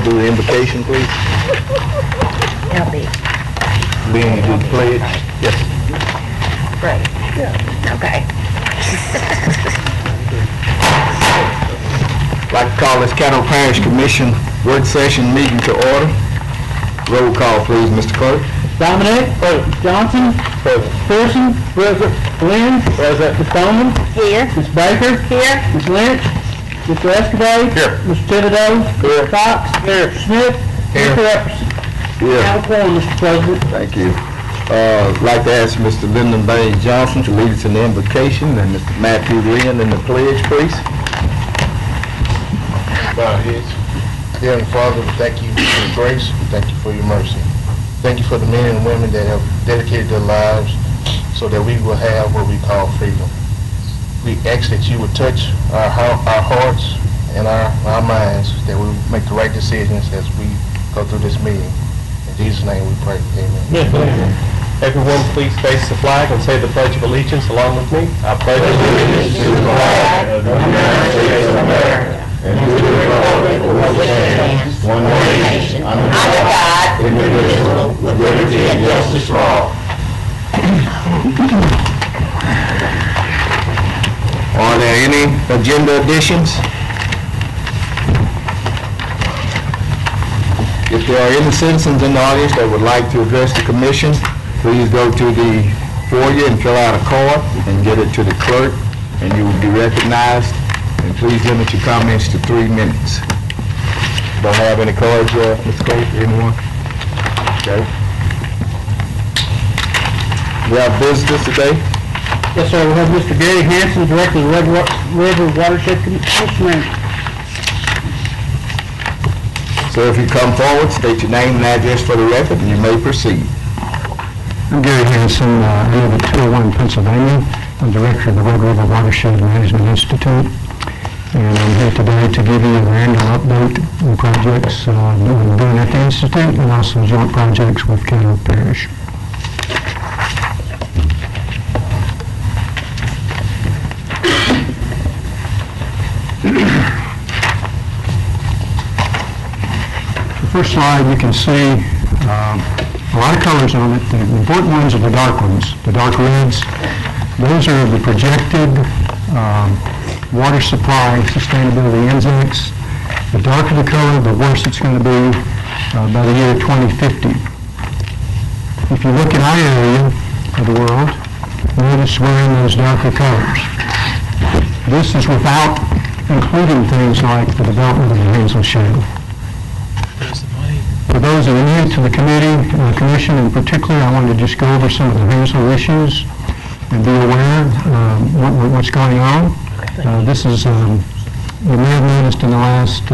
do the invocation, please? LB. Being you do the pledge? Yes. Right. Okay. I'd like to call this Caddo Parish Commission work session meeting to order. Roll call, please, Mr. Clerk. Dominic. Present. Johnson. Present. Pearson. Present. Lynn. Present. Ms. Bowman. Here. Ms. Baker. Here. Ms. Lynch. Mr. Escobar. Here. Mr. Thibodeau. Here. Fox. Here. Smith. Here. Mr. Epperson. Here. Have a quorum, Mr. President. Thank you. I'd like to ask Mr. Lyndon Baines Johnson to lead us in the invocation, and Mr. Matthew Lynn in the pledge, please. Bow our heads. Dear Heavenly Father, we thank you for your grace. We thank you for your mercy. Thank you for the men and women that have dedicated their lives so that we will have what we call freedom. We ask that you would touch our hearts and our minds, that we will make the right decisions as we go through this meeting. In Jesus' name we pray. Amen. Yes, amen. Everyone please face the flag and say the Pledge of Allegiance along with me. I pledge allegiance to the flag of the United States of America and to the republic for which it stands, one nation, under God, indivisible, with liberty and justice for all. Are there any agenda additions? If there are any citizens in the audience that would like to address the commission, please go to the foyer and fill out a card and get it to the clerk, and you will be recognized. And please limit your comments to 3 minutes. Don't have any cards, Mr. Clerk, anyone? Okay. We have visitors today. Yes, sir. We have Mr. Gary Hanson, Director of the Red River Watershed Commission. So if you come forward, state your name and address for the record, and you may proceed. I'm Gary Hanson. I live at 201 Pennsylvania. I'm Director of the Red River Watershed Management Institute. And I'm here today to give you an annual update on projects that we're doing at the Institute and also joint projects with Caddo Parish. The first slide, you can see a lot of colors on it. The important ones are the dark ones, the dark reds. Those are the projected water supply sustainability index. The darker the color, the worse it's going to be by the year 2050. If you look at our area of the world, notice we're in those darker colors. This is without including things like the development of the Haynesville Shale. For those that are new to the commission in particular, I wanted to just go over some of the Haynesville issues and be aware of what's going on. This is, you may have noticed in the last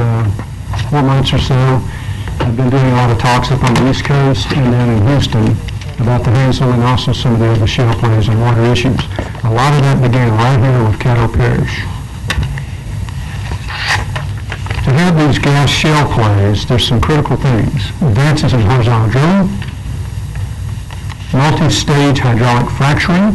4 months or so, I've been doing a lot of talks up on the East Coast and down in Houston about the Haynesville and also some of the other shale plays and water issues. A lot of that began right here with Caddo Parish. To have these gas shale plays, there's some critical things. Advances in horizontal drilling, multi-stage hydraulic fracturing,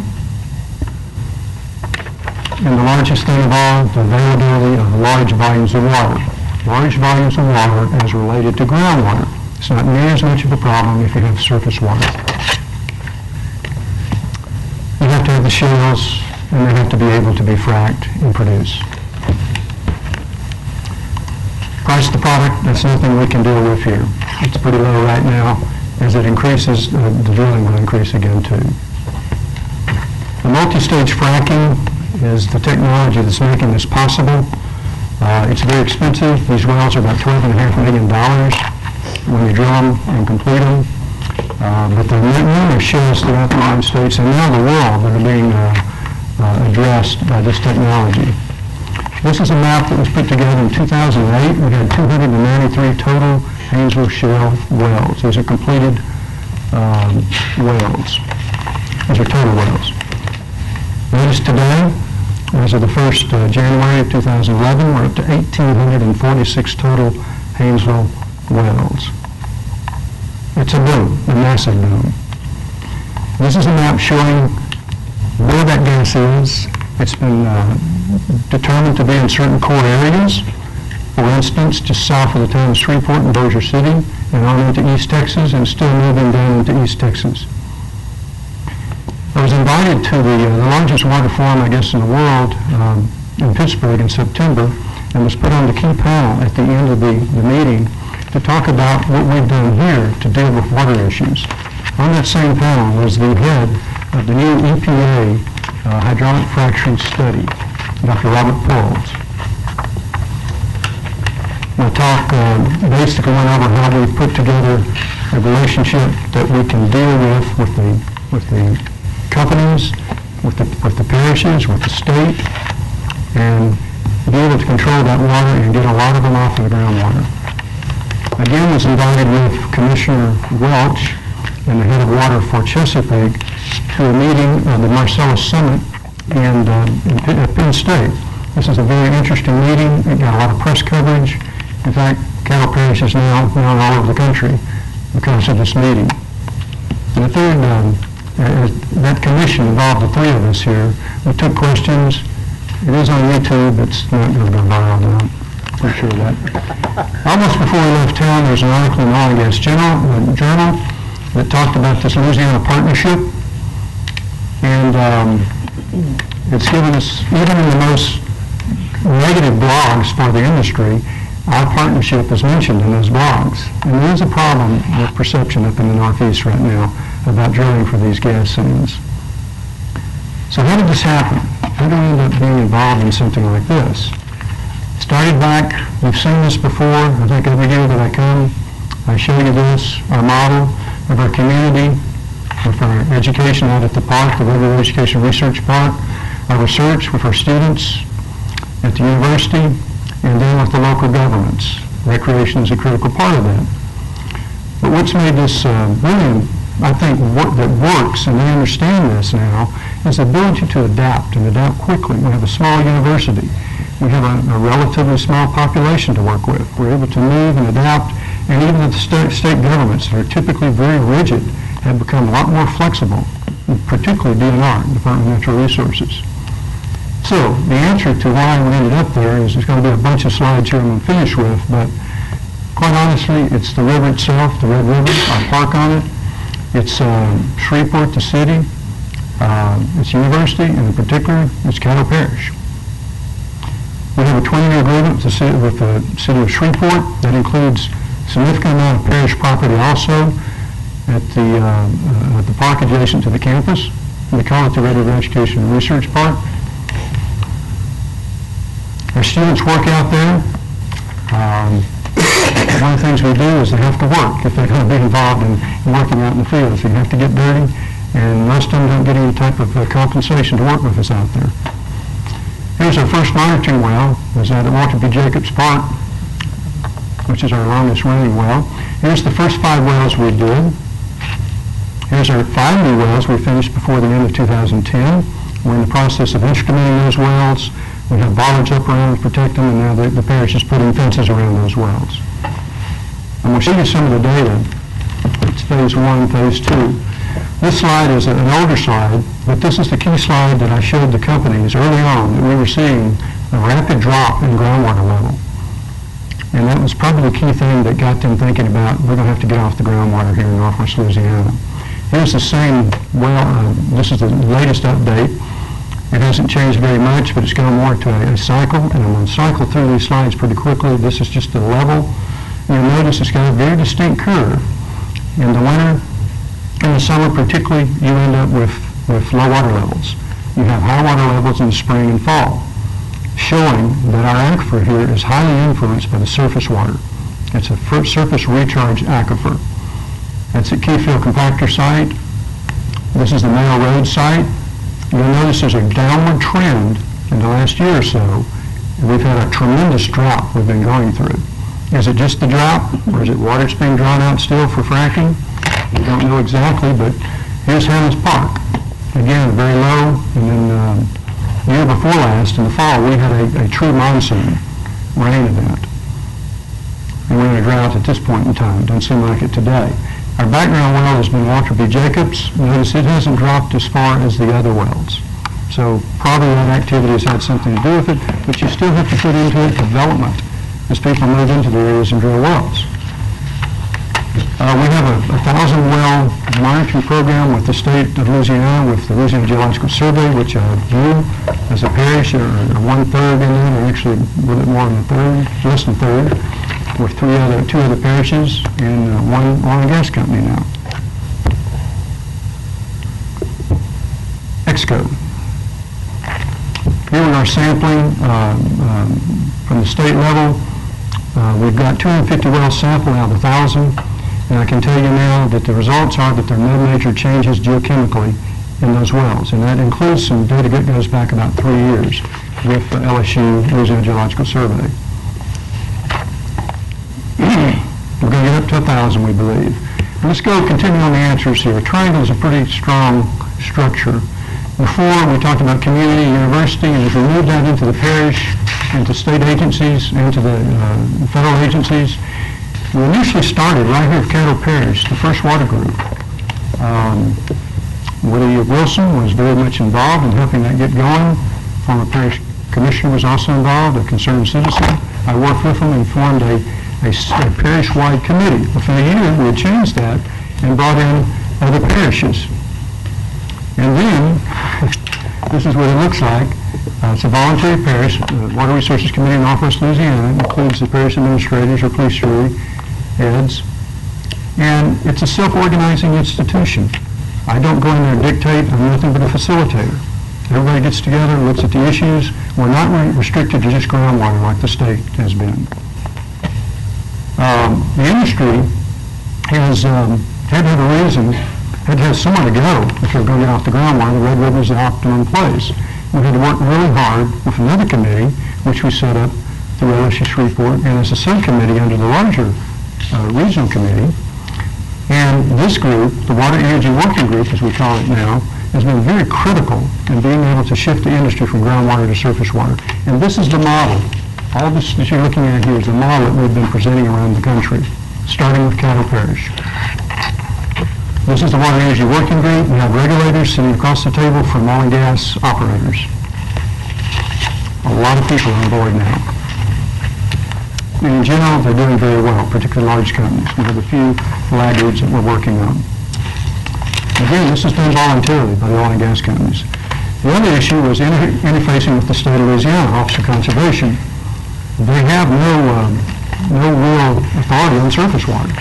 and the largest thing of all, the availability of large volumes of water. Large volumes of water as related to groundwater. It's not near as much of a problem if you have surface water. You have to have the shales, and they have to be able to be fracked and produce. Price of the product, that's nothing we can deal with here. It's pretty low right now. As it increases, the drilling will increase again too. The multi-stage fracking is the technology that's making this possible. It's very expensive. These wells are about $12.5 million when you drill them and complete them. But there are numerous shales throughout the United States and now the world that are being addressed by this technology. This is a map that was put together in 2008. We had 293 total Haynesville Shale wells. These are completed wells. These are total wells. Notice today, as of the 1st January of 2011, we're up to 1,846 total Haynesville wells. It's a boom, a massive boom. This is a map showing where that gas is. It's been determined to be in certain core areas, For instance, just south of the town of Shreveport and Bossier City, and on into East Texas, and still moving down into East Texas. I was invited to the largest water forum, I guess, in the world in Pittsburgh in September, and was put on the key panel at the end of the meeting to talk about what we've done here to deal with water issues. On that same panel was the head of the new EPA hydraulic fracturing study, Dr. Robert Pauls. My talk basically went over how we've put together a relationship that we can deal with the companies, with the parishes, with the state, and be able to control that water and get a lot of them off of the groundwater. Again, was invited with Commissioner Welch and the head of water for Chesapeake to a meeting of the Marcellus Summit in Penn State. This is a very interesting meeting. It got a lot of press coverage. In fact, Caddo Parish is now known all over the country because of this meeting. And the third, that commission involved the three of us here. We took questions. It is on YouTube. It's not going to go viral now. I'm sure of that. Almost before we left town, there's an article in the Oil and Gas Journal that talked about this Louisiana partnership. And it's given us, even in the most negative blogs for the industry, our partnership is mentioned in those blogs. And there is a problem with perception up in the Northeast right now about drilling for these gas sands. So how did this happen? How do we end up being involved in something like this? Started back, we've seen this before. I think every year that I come, I show you this, our model of our community, with our education out at the park, the River Education Research Park, our research with our students at the university, and then with the local governments. Recreation is a critical part of that. But what's made this really, I think, that works, and they understand this now, is the ability to adapt and adapt quickly. We have a small university. We have a relatively small population to work with. We're able to move and adapt, and even the state governments that are typically very rigid have become a lot more flexible, particularly DNR, Department of Natural Resources. So the answer to why we ended up there is there's going to be a bunch of slides here I'm going to finish with, but quite honestly, it's the river itself, the Red River, our park on it. It's Shreveport, the city, it's university, and in particular, it's Caddo Parish. We have a 20-year agreement with the city of Shreveport that includes a significant amount of parish property also at the park adjacent to the campus. We call it the River Education and Research Park. Our students work out there. One of the things we do is they have to work if they're going to be involved in working out in the field. So you have to get dirty, and most of them don't get any type of compensation to work with us out there. Here's our first monitoring well. It was at Walter B. Jacobs Park, which is our longest running well. Here's the first 5 wells we did. Here's our 5 new wells we finished before the end of 2010. We're in the process of instrumenting those wells. We have bollards up around to protect them, and now the parish is putting fences around those wells. I'm going to show you some of the data. It's phase 1, phase 2. This slide is an older slide, but this is the key slide that I showed the companies early on that we were seeing a rapid drop in groundwater level. And that was probably the key thing that got them thinking about, we're going to have to get off the groundwater here in northwest Louisiana. Here's the same well, this is the latest update. It hasn't changed very much, but it's gone more to a cycle, and I'm going to cycle through these slides pretty quickly. This is just the level. You'll notice it's got a very distinct curve. In the winter, in the summer particularly, you end up with low water levels. You have high water levels in the spring and fall, showing that our aquifer here is highly influenced by the surface water. It's a surface recharge aquifer. That's at Keyfield Compactor site. This is the Mayo Road site. You'll notice there's a downward trend in the last year or so. We've had a tremendous drought we've been going through. Is it just the drought, or is it water that's being drawn out still for fracking? We don't know exactly, but here's Hammond's Park. Again, very low, and then the year before last, in the fall, we had a true monsoon rain event. And we're in a drought at this point in time. Doesn't seem like it today. Our background well has been Walter B. Jacobs. Notice it hasn't dropped as far as the other wells. So probably that activity has had something to do with it, but you still have to put into it development as people move into the areas and drill wells. We have a 1,000-well monitoring program with the state of Louisiana, with the Louisiana Geological Survey, which you, as a parish, are 1/3 in it, or actually a little bit more than a third, less than a third, with two other parishes and one oil and gas company now. Exco. Here we are sampling from the state level. We've got 250 wells sampled out of 1,000. And I can tell you now that the results are that there are no major changes geochemically in those wells. And that includes some data that goes back about 3 years with the LSU, Louisiana Geological Survey. We're going to get up to 1,000, we believe. And let's go continue on the answers here. A triangle is a pretty strong structure. Before, we talked about community, university, and if we move that into the parish, into state agencies, into the federal agencies, we initially started right here at Caddo Parish, the first water group. Willie Wilson was very much involved in helping that get going. Former parish commissioner was also involved, a concerned citizen. I worked with him and formed a parish-wide committee. Within a year, we had changed that and brought in other parishes. And then, this is what it looks like. It's a voluntary parish. The Water Resources Committee in Northwest Louisiana includes the parish administrators or police jury heads. And it's a self-organizing institution. I don't go in there and dictate. I'm nothing but a facilitator. Everybody gets together, looks at the issues. We're not restricted to just groundwater like the state has been. The industry has had to have a reason, had to have somewhere to go if they're going to get off the groundwater. The Red River is the optimum place. We had to work really hard with another committee, which we set up through LSU Shreveport, and as a subcommittee under the larger regional committee. And this group, the Water Energy Working Group, as we call it now, has been very critical in being able to shift the industry from groundwater to surface water. And this is the model. All this that you're looking at here is the model that we've been presenting around the country, starting with Caddo Parish. This is the Water Energy Working Group. We have regulators sitting across the table from oil and gas operators. A lot of people on board now. And in general, they're doing very well, particularly large companies. We have a few laggards that we're working on. Again, this is done voluntarily by the oil and gas companies. The other issue was interfacing with the state of Louisiana, Office of Conservation. They have no real authority on surface water.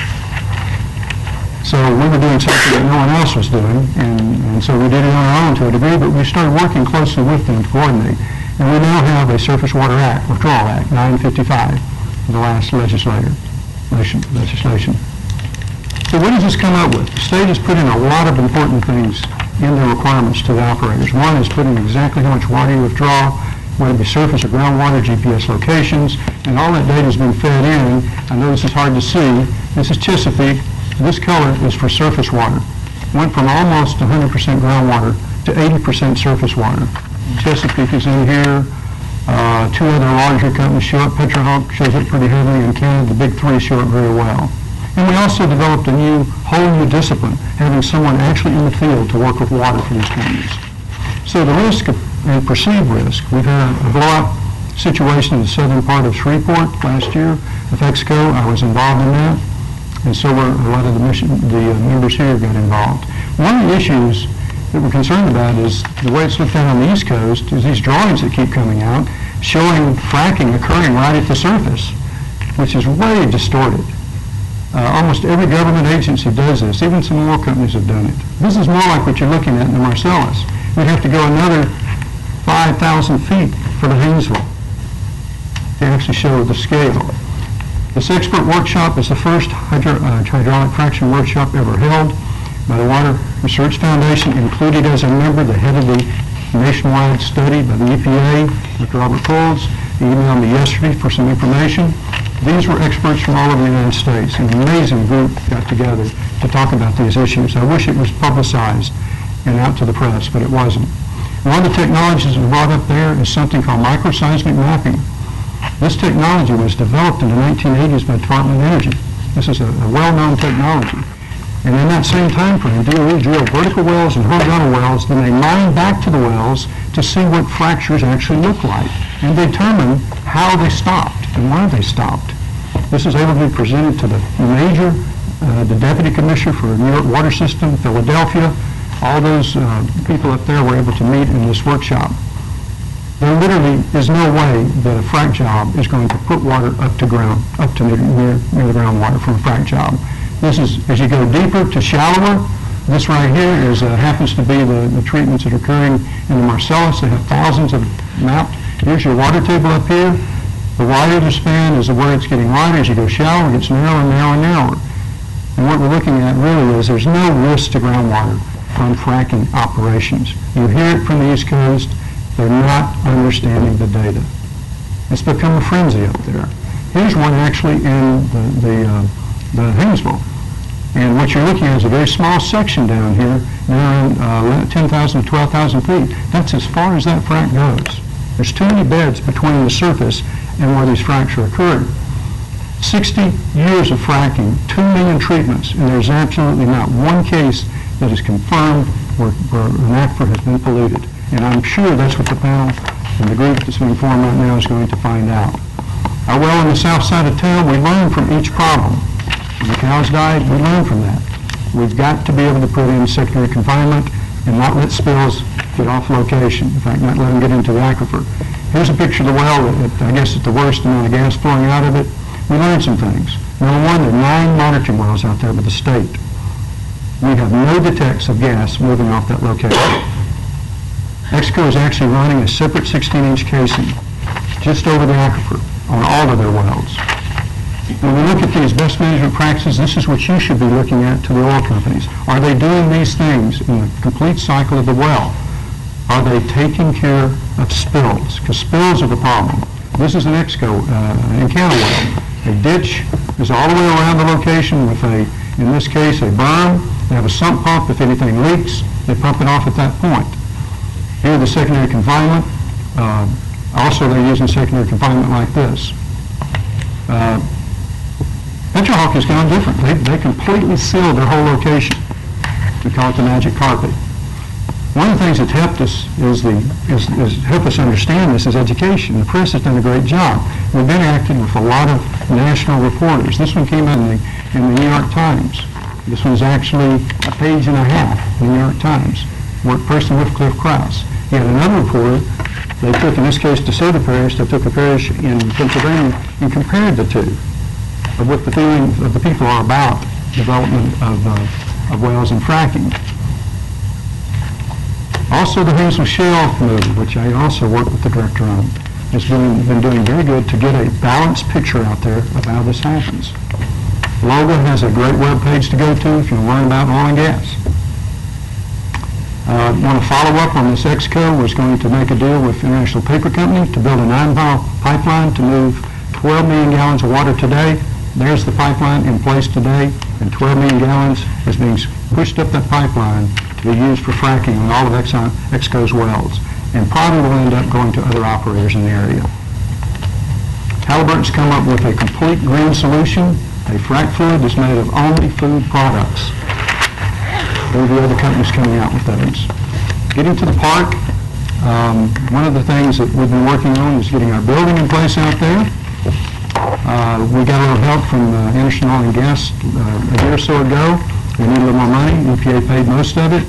So we were doing something that no one else was doing, and so we did it on our own to a degree, but we started working closely with them to coordinate. And we now have a Surface Water Act, Withdrawal Act, 955, the last legislation. So what does this come up with? The state has put in a lot of important things in their requirements to the operators. One is putting exactly how much water you withdraw, whether it be surface or groundwater, GPS locations, and all that data has been fed in. I know this is hard to see. This is Chesapeake. This color is for surface water. Went from almost 100% groundwater to 80% surface water. Chesapeake is in here. Two other larger companies show up. Petrohawk shows up pretty heavily, and Canada, the big three, show up very well. And we also developed a whole new discipline, having someone actually in the field to work with water for these companies. So the risk and perceived risk, we've had a blowout situation in the southern part of Shreveport last year with Exco. I was involved in that, and so were a lot of the members here got involved. One of the issues that we're concerned about is the way it's looked at on the East Coast is these drawings that keep coming out showing fracking occurring right at the surface, which is way distorted. Almost every government agency does this. Even some oil companies have done it. This is more like what you're looking at in the Marcellus. We'd have to go another 5,000 feet for the Haynesville to actually show the scale. This expert workshop is the first hydraulic fraction workshop ever held by the Water Research Foundation, included as a member the head of the nationwide study by the EPA, Dr. Robert Coles. He emailed me yesterday for some information. These were experts from all over the United States. An amazing group got together to talk about these issues. I wish it was publicized and out to the press, but it wasn't. One of the technologies that was brought up there is something called microseismic mapping. This technology was developed in the 1980s by the Department of Energy. This is a well-known technology. And in that same time frame, DOE drilled vertical wells and horizontal wells, then they mined back to the wells to see what fractures actually look like and determine how they stopped and why they stopped. This is able to be presented to the major, the Deputy Commissioner for New York Water System, Philadelphia. All those people up there were able to meet in this workshop. There literally is no way that a frac job is going to put water up to ground, up to near the groundwater from a frac job. This is, as you go deeper to shallower, this right here is happens to be the treatments that are occurring in the Marcellus. They have thousands of mapped. Here's your water table up here. The wider the span is where it's getting wider. As you go shallower, it gets narrower and narrower and narrower. And what we're looking at really is there's no risk to groundwater from fracking operations. You hear it from the East Coast. They're not understanding the data. It's become a frenzy up there. Here's one actually in the Haynesville. And what you're looking at is a very small section down here, around 10,000 to 12,000 feet. That's as far as that frac goes. There's too many beds between the surface and where these fracks are occurring. 60 years of fracking, 2 million treatments, and there's absolutely not one case that is confirmed where an aquifer has been polluted. And I'm sure that's what the panel and the group that's being formed right now is going to find out. Our well on the south side of town, we learn from each problem. When the cows died, we learn from that. We've got to be able to put in secondary confinement and not let spills get off location. In fact, not let them get into the aquifer. Here's a picture of the well, I guess at the worst amount of gas flowing out of it. We learned some things. Number one, there are 9 monitoring wells out there by the state. We have no detects of gas moving off that location. Exco is actually running a separate 16-inch casing just over the aquifer on all of their wells. When we look at these best management practices, this is what you should be looking at to the oil companies. Are they doing these things in the complete cycle of the well? Are they taking care of spills? Because spills are the problem. This is an Exco in Caddo well. A ditch is all the way around the location with in this case, a berm. They have a sump pump. If anything leaks, they pump it off at that point. Here, the secondary confinement. Also, they're using secondary confinement like this. Petrohawk has gone different. They completely sealed their whole location. We call it the magic carpet. One of the things that's helped us help us understand this is education. The press has done a great job. We've interacted with a lot of national reporters. This one came out in the New York Times. This one's actually a page and a half in the New York Times. Worked personally with Cliff Krause. He had another reporter. They took, in this case, DeSoto Parish. They took a parish in Pennsylvania and compared the two of what the feeling of the people are about development of wells and fracking. Also, the Haynesville Shale movement, which I also work with the director on, has been doing very good to get a balanced picture out there of how this happens. Logan has a great web page to go to if you want to learn about oil and gas. I want to follow up on this. Exco was going to make a deal with International Paper Company to build a 9-mile pipeline to move 12 million gallons of water today. There's the pipeline in place today, and 12 million gallons is being pushed up that pipeline to be used for fracking on all of Exco's wells, and probably will end up going to other operators in the area. Halliburton's come up with a complete green solution, a frac fluid that's made of only food products. There will be other companies coming out with those. Getting to the park, one of the things that we've been working on is getting our building in place out there. We got a little help from Anderson Oil and Gas a year or so ago. We need a little more money. EPA paid most of it.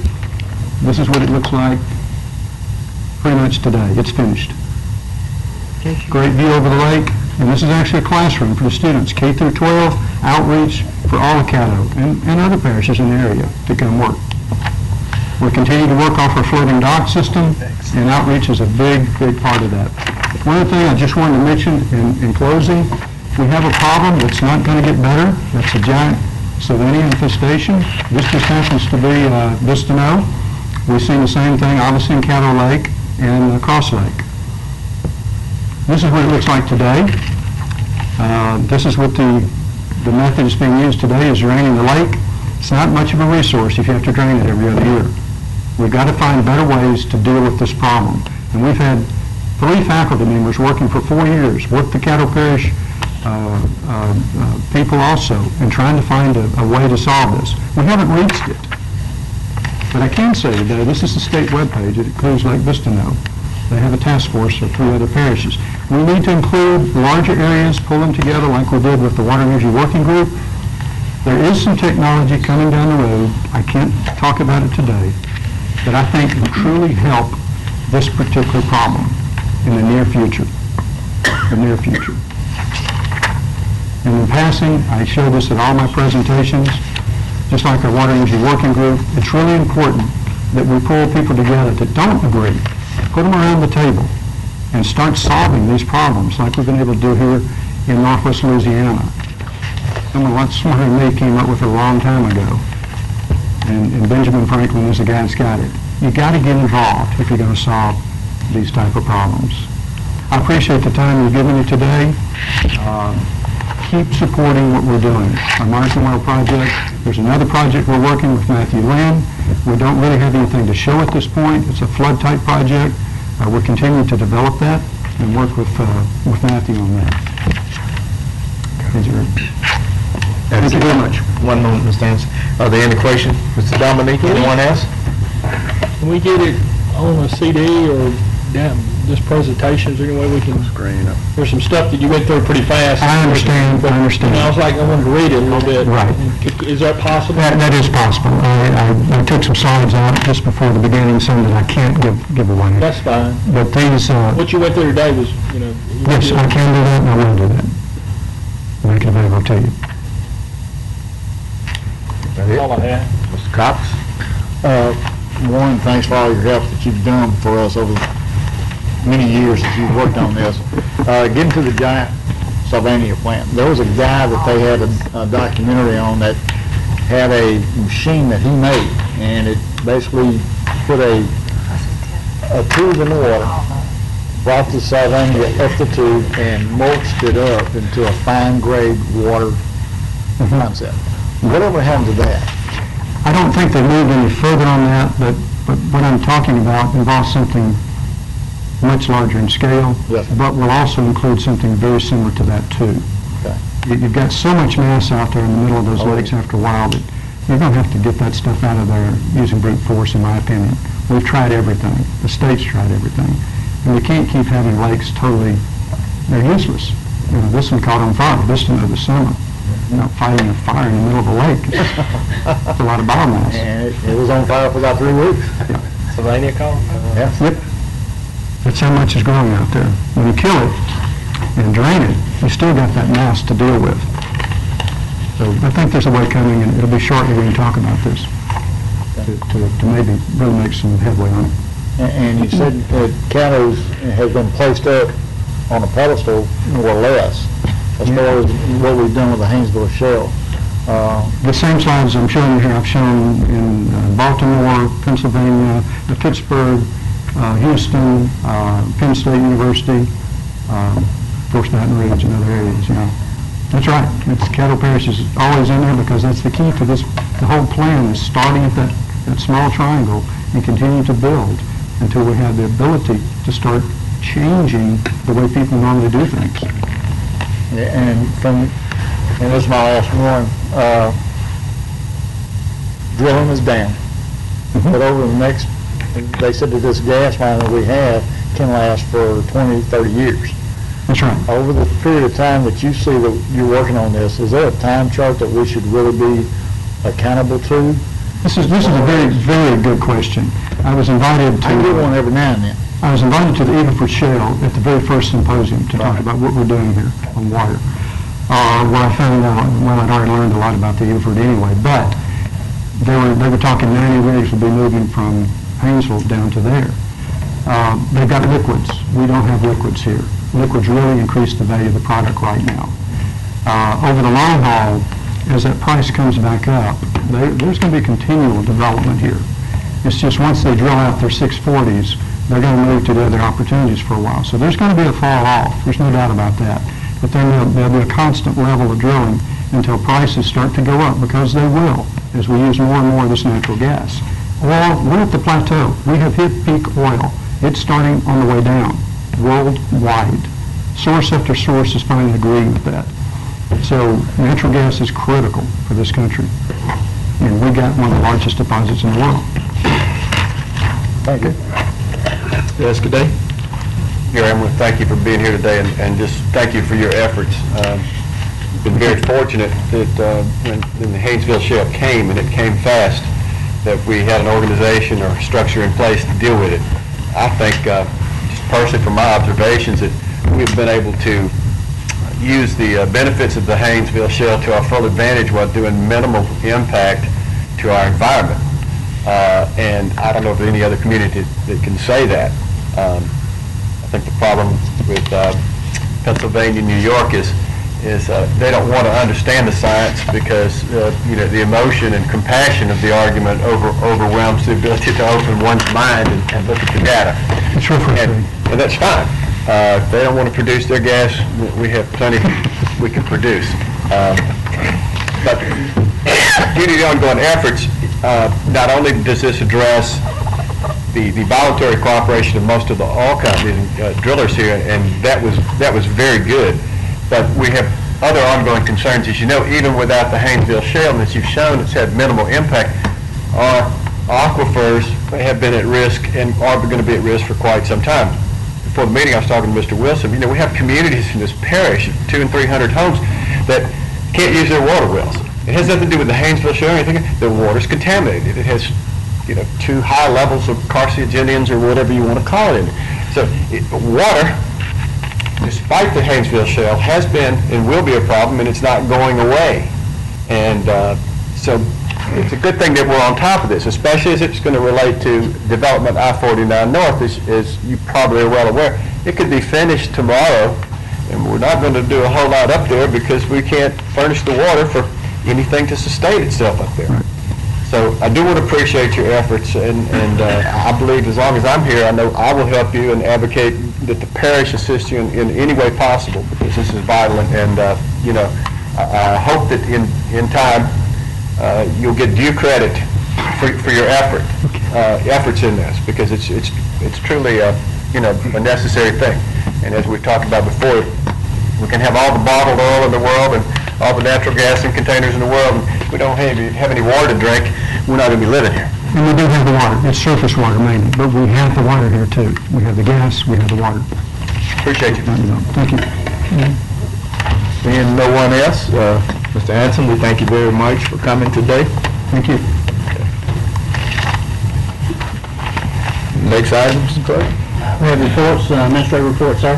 This is what it looks like pretty much today. It's finished. Great view over the lake. And this is actually a classroom for the students, K through 12, outreach for all of Caddo and other parishes in the area to come work. We're continuing to work off our floating dock system, and outreach is a big, big part of that. One other thing I just wanted to mention in closing, we have a problem that's not going to get better. That's a giant Slovenia infestation. This just happens to be Vistano. We've seen the same thing, obviously, in Caddo Lake and Cross Lake. This is what it looks like today. This is what the method that's being used today is draining the lake. It's not much of a resource if you have to drain it every other year. We've got to find better ways to deal with this problem. And we've had 3 faculty members working for 4 years with the Caddo Parish people also and trying to find a way to solve this. We haven't reached it. But I can say today, this is the state webpage. It includes Lake Vistano. They have a task force of 3 other parishes. We need to include larger areas, pull them together like we did with the Water Energy Working Group. There is some technology coming down the road, I can't talk about it today, that I think will truly help this particular problem in the near future. And in passing, I show this at all my presentations, just like our Water Energy Working Group. It's really important that we pull people together that don't agree, put them around the table, and start solving these problems like we've been able to do here in Northwest Louisiana. Someone a lot smarter than me came up with it a long time ago. And Benjamin Franklin is the guy that's got it. You got to get involved if you're going to solve these type of problems. I appreciate the time you've given me today. Keep supporting what we're doing. Our Martin Oil project. There's another project we're working with Matthew Lynn. We don't really have anything to show at this point. It's a flood type project. We're continuing to develop that and work with Matthew on that. Thank you very much. One moment, Mr. Anderson. Are there any questions? Mr. Dominique, anyone else? Can we get it on a CD or this presentation? Is there any way we can? There's some stuff that you went through pretty fast. I understand. I understand. I was like, I wanted to read it a little bit. Right. Is that possible? That is possible. I took some slides out just before the beginning, some that I can't give away. That's fine. But these... what you went through today was, Yes, I can do that, and I will do that. Make it available to you. That's all I have. Mr. Cox? Warren, thanks for all your help that you've done for us over many years that you've worked on this. Getting to the giant Sylvania plant, there was a guy that they had a documentary on that had a machine that he made, and it basically put a tube in the water, brought the Sylvania up the tube, and mulched it up into a fine grade water concept. Whatever happened to that? I don't think they moved any further on that, but what I'm talking about involves something much larger in scale, yes, but will also include something very similar to that too. Okay. You've got so much mass out there in the middle of those lakes after a while that you're going to have to get that stuff out of there using brute force, in my opinion. We've tried everything. The state's tried everything. And we can't keep having lakes totally, they're useless. This one caught on fire this one of the summer. Fighting a fire in the middle of a lake. It's a lot of biomass. And it was on fire for about 3 weeks. Sylvania call? Yeah. Yep. That's how much is growing out there. When you kill it and drain it, you still got that mass to deal with. So I think there's a way coming, and it'll be shortly we can talk about this to maybe really make some headway on it. And you said that Caddo has been placed up on a pedestal more or less as far as what we've done with the Haynesville Shale. The same slides I'm showing you here, I've shown in Baltimore, Pennsylvania, Pittsburgh, Houston, Penn State University, of course Baton Rouge and other areas. That's right. Caddo Parish is always in there because that's the key to this. The whole plan is starting at that small triangle and continue to build until we have the ability to start changing the way people normally do things. And this is my last one, drilling is down. But over the next, they said that this gas line that we have can last for 20, 30 years. That's right. Over the period of time that you see that you're working on this, is there a time chart that we should really be accountable to? This is a very, very good question. I was invited to... I get one every now and then. I was invited to the Eagle Ford Shale at the very first symposium to talk about what we're doing here on water. Where I found out, I'd already learned a lot about the Eagle Ford anyway, but they were talking 90 rigs will be moving from Haynesville down to there. They've got liquids. We don't have liquids here. Liquids really increase the value of the product right now. Over the long haul, as that price comes back up, there's going to be continual development here. It's just once they drill out their 640s, they're going to move to the other opportunities for a while. So there's going to be a fall off. There's no doubt about that. But then there'll be a constant level of drilling until prices start to go up, because they will, as we use more and more of this natural gas. Oil, we're at the plateau. We have hit peak oil. It's starting on the way down, worldwide. Source after source is finally agreeing with that. So natural gas is critical for this country. And we got one of the largest deposits in the world. Thank you. Yes, good day. here I want to thank you for being here today and just thank you for your efforts. Been very fortunate that when the Haynesville Shale came, and it came fast, that we had an organization or structure in place to deal with it. I think, just personally from my observations, that we've been able to use the benefits of the Haynesville Shale to our full advantage while doing minimal impact to our environment. And I don't know if there's any other community that can say that. I think the problem with Pennsylvania, New York is they don't want to understand the science because the emotion and compassion of the argument overwhelms the ability to open one's mind and look at the data. And that's fine. If they don't want to produce their gas, we have plenty we can produce. But due to the ongoing efforts, not only does this address the voluntary cooperation of most of the oil companies and drillers here, and that was very good. But we have other ongoing concerns. As you know, even without the Haynesville Shale, and as you've shown, it's had minimal impact. Our aquifers have been at risk and are going to be at risk for quite some time. Before the meeting, I was talking to Mr. Wilson. We have communities in this parish, 200 and 300 homes, that can't use their water wells. It has nothing to do with the Haynesville Shale or anything. The water's contaminated. It has, too high levels of carcinogens or whatever you want to call it. So water, despite the Haynesville Shale, has been and will be a problem, and it's not going away. And so it's a good thing that we're on top of this, especially as it's going to relate to development I-49 North, as you probably are well aware. It could be finished tomorrow, and we're not going to do a whole lot up there because we can't furnish the water for anything to sustain itself up there. Right. So I do want to appreciate your efforts, and I believe as long as I'm here, I know I will help you and advocate that the parish assist you in any way possible, because this is vital, and I hope that in time you'll get due credit for your efforts in this, because it's truly a necessary thing. And as we talked about before, we can have all the bottled oil in the world and all the natural gas in containers in the world, and if we don't have any water to drink, we're not going to be living here. And we do have the water. It's surface water mainly, but we have the water here too. We have the gas, we have the water. Appreciate you. Thank you. Being no one else, Mr. Anson, we thank you very much for coming today. Thank you. Next item, Mr. Clerk. We have reports, administrative reports, sir.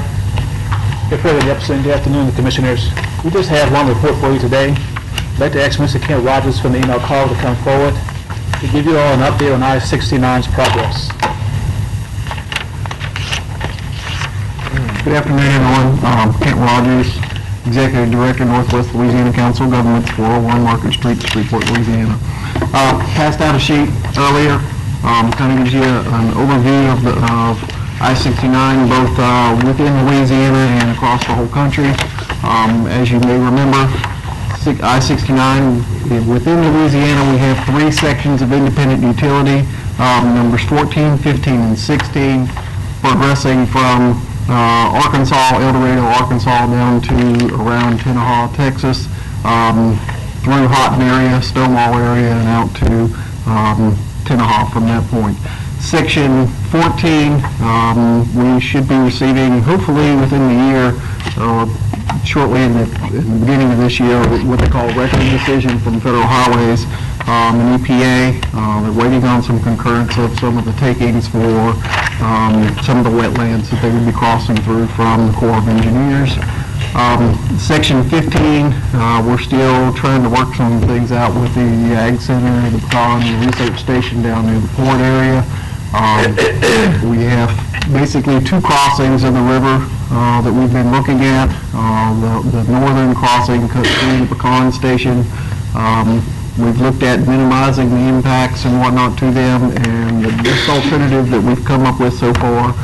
Good afternoon, the commissioners. We just have one report for you today. I'd like to ask Mr. Kent Rogers from the email call to come forward to give you all an update on I-69's progress. Good afternoon, everyone. Kent Rogers, Executive Director, Northwest Louisiana Council of Governments, 401 Market Street, Shreveport, Louisiana. Passed out a sheet earlier, kind of gives you an overview of I-69, both within Louisiana and across the whole country. As you may remember, I-69, within Louisiana, we have 3 sections of independent utility, numbers 14, 15, and 16, progressing from Arkansas, El Dorado, Arkansas, down to around Tenaha, Texas, through Houghton area, Stonewall area, and out to Tenaha from that point. Section 14, we should be receiving, hopefully within the year, shortly in the beginning of this year, what they call a record decision from Federal Highways and EPA. They're waiting on some concurrence of some of the takings for some of the wetlands that they would be crossing through from the Corps of Engineers. Section 15, we're still trying to work some things out with the Ag Center, the Pecan, the research station down near the port area. We have basically 2 crossings of the river that we've been looking at. The northern crossing cuts through the Pecan station. We've looked at minimizing the impacts and whatnot to them, and the best alternative that we've come up with so far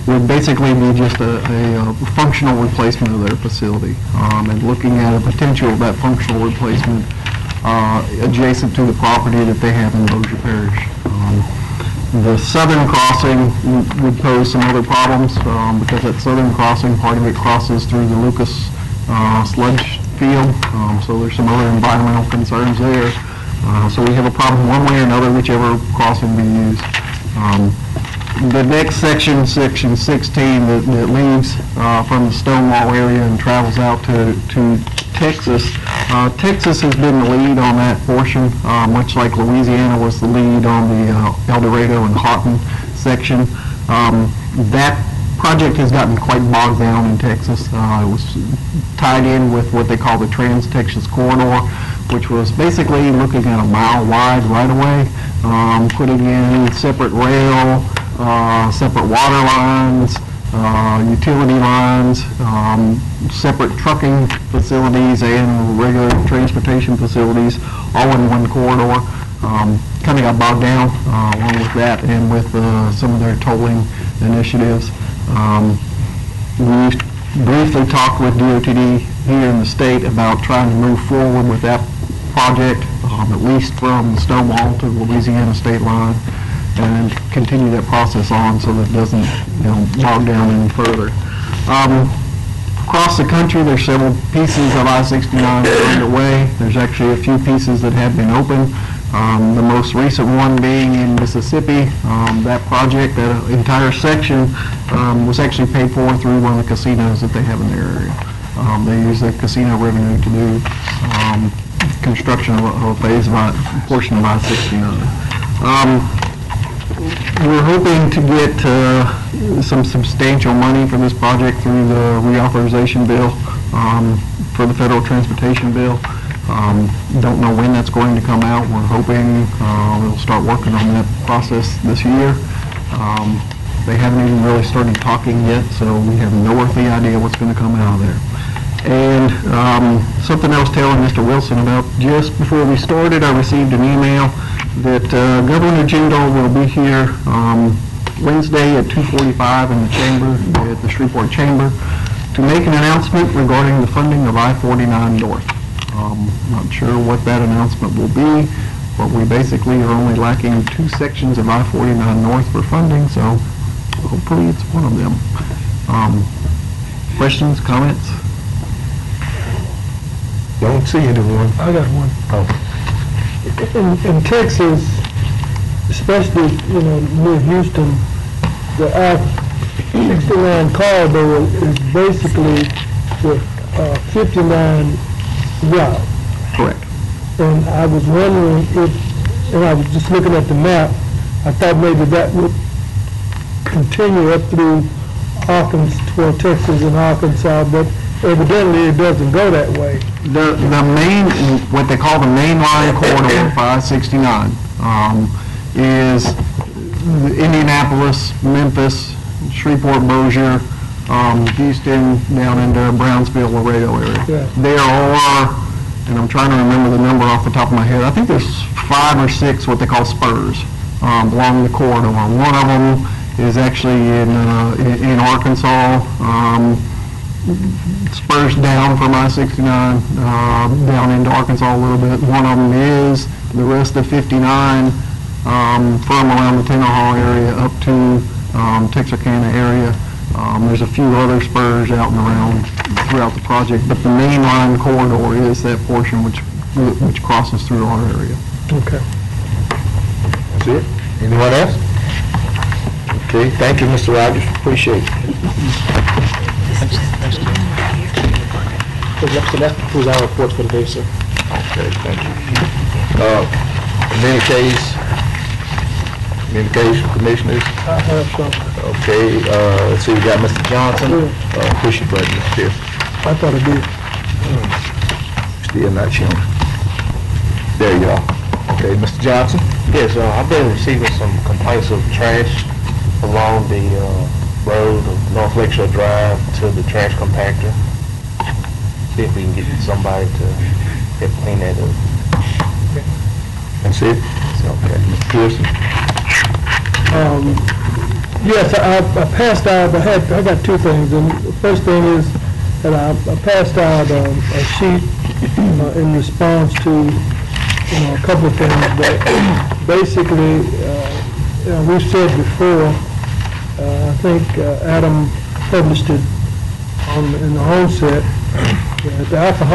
would basically be just a functional replacement of their facility, and looking at a potential of that functional replacement adjacent to the property that they have in Bossier Parish. The southern crossing would pose some other problems because that southern crossing, part of it crosses through the Lucas sludge field, so there's some other environmental concerns there. So we have a problem one way or another, whichever crossing we use. The next section, section 16, that leaves from the Stonewall area and travels out to Texas. Texas has been the lead on that portion, much like Louisiana was the lead on the El Dorado and Houghton section. That project has gotten quite bogged down in Texas. It was tied in with what they call the Trans-Texas Corridor, which was basically looking at a mile-wide right-of-way, putting in separate rail, separate water lines, utility lines, separate trucking facilities and regular transportation facilities, all in one corridor. Kind of got bogged down along with that and with some of their tolling initiatives. We briefly talked with DOTD here in the state about trying to move forward with that project, at least from Stonewall to the Louisiana state line, and continue that process on so that it doesn't, bog down any further. Across the country, there's several pieces of I-69 that are underway. There's actually a few pieces that have been opened. The most recent one being in Mississippi. That project, that entire section, was actually paid for through one of the casinos that they have in their area. They use the casino revenue to do construction of a phase of portion of I-69. We're hoping to get some substantial money for this project through the reauthorization bill for the federal transportation bill. Don't know when that's going to come out. We're hoping we'll start working on that process this year. They haven't even really started talking yet, so we have no earthly idea what's going to come out of there. And something I was telling Mr. Wilson about just before we started, I received an email that Governor Jindal will be here Wednesday at 2:45 in the chamber, at the Shreveport Chamber, to make an announcement regarding the funding of I-49 North. Not sure what that announcement will be, but we basically are only lacking 2 sections of I-49 North for funding, so hopefully it's one of them. Questions, comments? Don't see anyone. I got one. Oh. In Texas, especially, near Houston, the I-69 corridor is basically the 59 route. Correct. And I was wondering if, and I was just looking at the map, I thought maybe that would continue up through Arkansas, toward Texas and Arkansas, but evidently it doesn't go that way. The main, what they call the main line corridor for I-69 is Indianapolis, Memphis, Shreveport, Bossier, Houston, down into Brownsville, Laredo area. Yeah. There are, and I'm trying to remember the number off the top of my head, I think there's 5 or 6 what they call spurs along the corridor. One of them is actually in Arkansas, spurs down from I-69 down into Arkansas a little bit. One of them is the rest of 59 from around the Tennehaw area up to Texarkana area. There's a few other spurs out and around throughout the project, but the main line corridor is that portion which crosses through our area. Okay. That's it? Anyone else? Okay, thank you, Mr. Rogers. Appreciate it. So that concludes our report for today, sir. Okay, thank you. Communication commissioners. I have some. Okay, let's see, we got Mr. Johnson. Push your button, Mr. Pierce. I thought I did. Still not showing. There you are. Okay, Mr. Johnson? Yes, I've been receiving some complaints of trash along the road of North Lakeshore Drive to the trash compactor. See if we can get somebody to help clean that up. That's it? Okay, Mr. Pearson? Yes, I passed out, I got 2 things. And the first thing is that I passed out a sheet in response to, a couple of things. But basically, we've said before, I think Adam published it in the onset, that the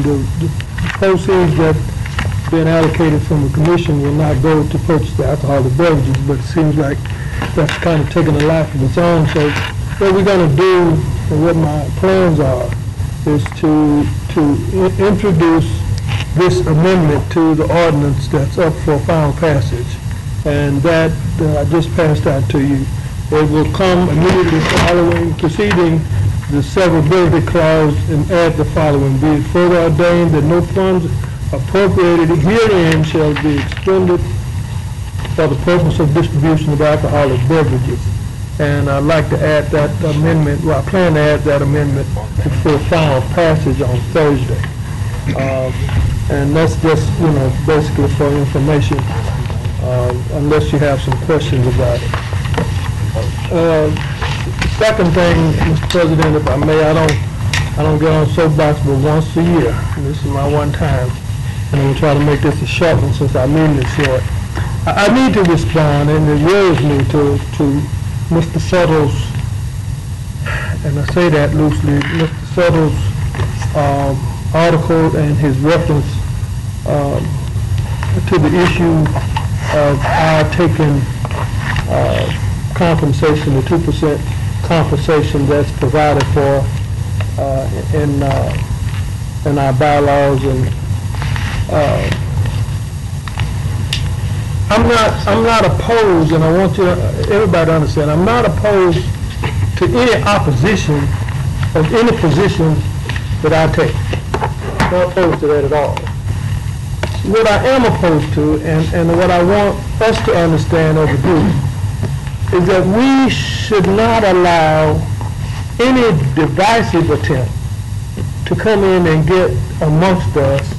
the proceeds that been allocated from the commission will not go to purchase the alcoholic beverages, but it seems like that's kind of taken a life of its own. So what we're going to do, and what my plans are, is to introduce this amendment to the ordinance that's up for final passage. And that I just passed out to you. It will come immediately following, preceding the severability clause, and add the following: be it further ordained that no funds appropriated herein shall be expended for the purpose of distribution of alcoholic beverages. And I'd like to add that amendment, well, I plan to add that amendment for final passage on Thursday. And that's just, basically for information, unless you have some questions about it. Second thing, Mr. President, if I may, I don't get on soapbox but once a year. This is my one time, and I'm gonna try to make this a short one since our meeting is short. I need to respond, and it worries me to Mr. Suttle's, and I say that loosely, Mr. Suttle's article and his reference to the issue of our taking compensation, the 2% compensation that's provided for in our bylaws, and I'm not opposed, and I want everybody to understand, I'm not opposed to any opposition of any position that I take. I'm not opposed to that at all. What I am opposed to, and what I want us to understand as a group, is that we should not allow any divisive attempt to come in and get amongst us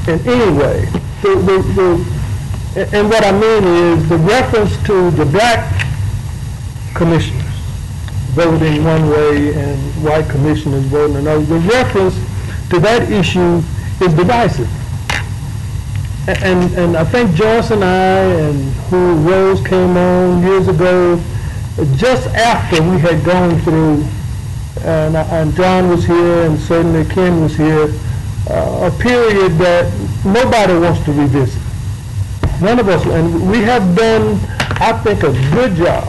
in any way. And what I mean is the reference to the black commissioners voting one way and white commissioners voting another. The reference to that issue is divisive. And I think Joyce and I and who Rose came on years ago, just after we had gone through, and John was here and certainly Ken was here, a period that nobody wants to revisit. None of us, and we have done, I think, a good job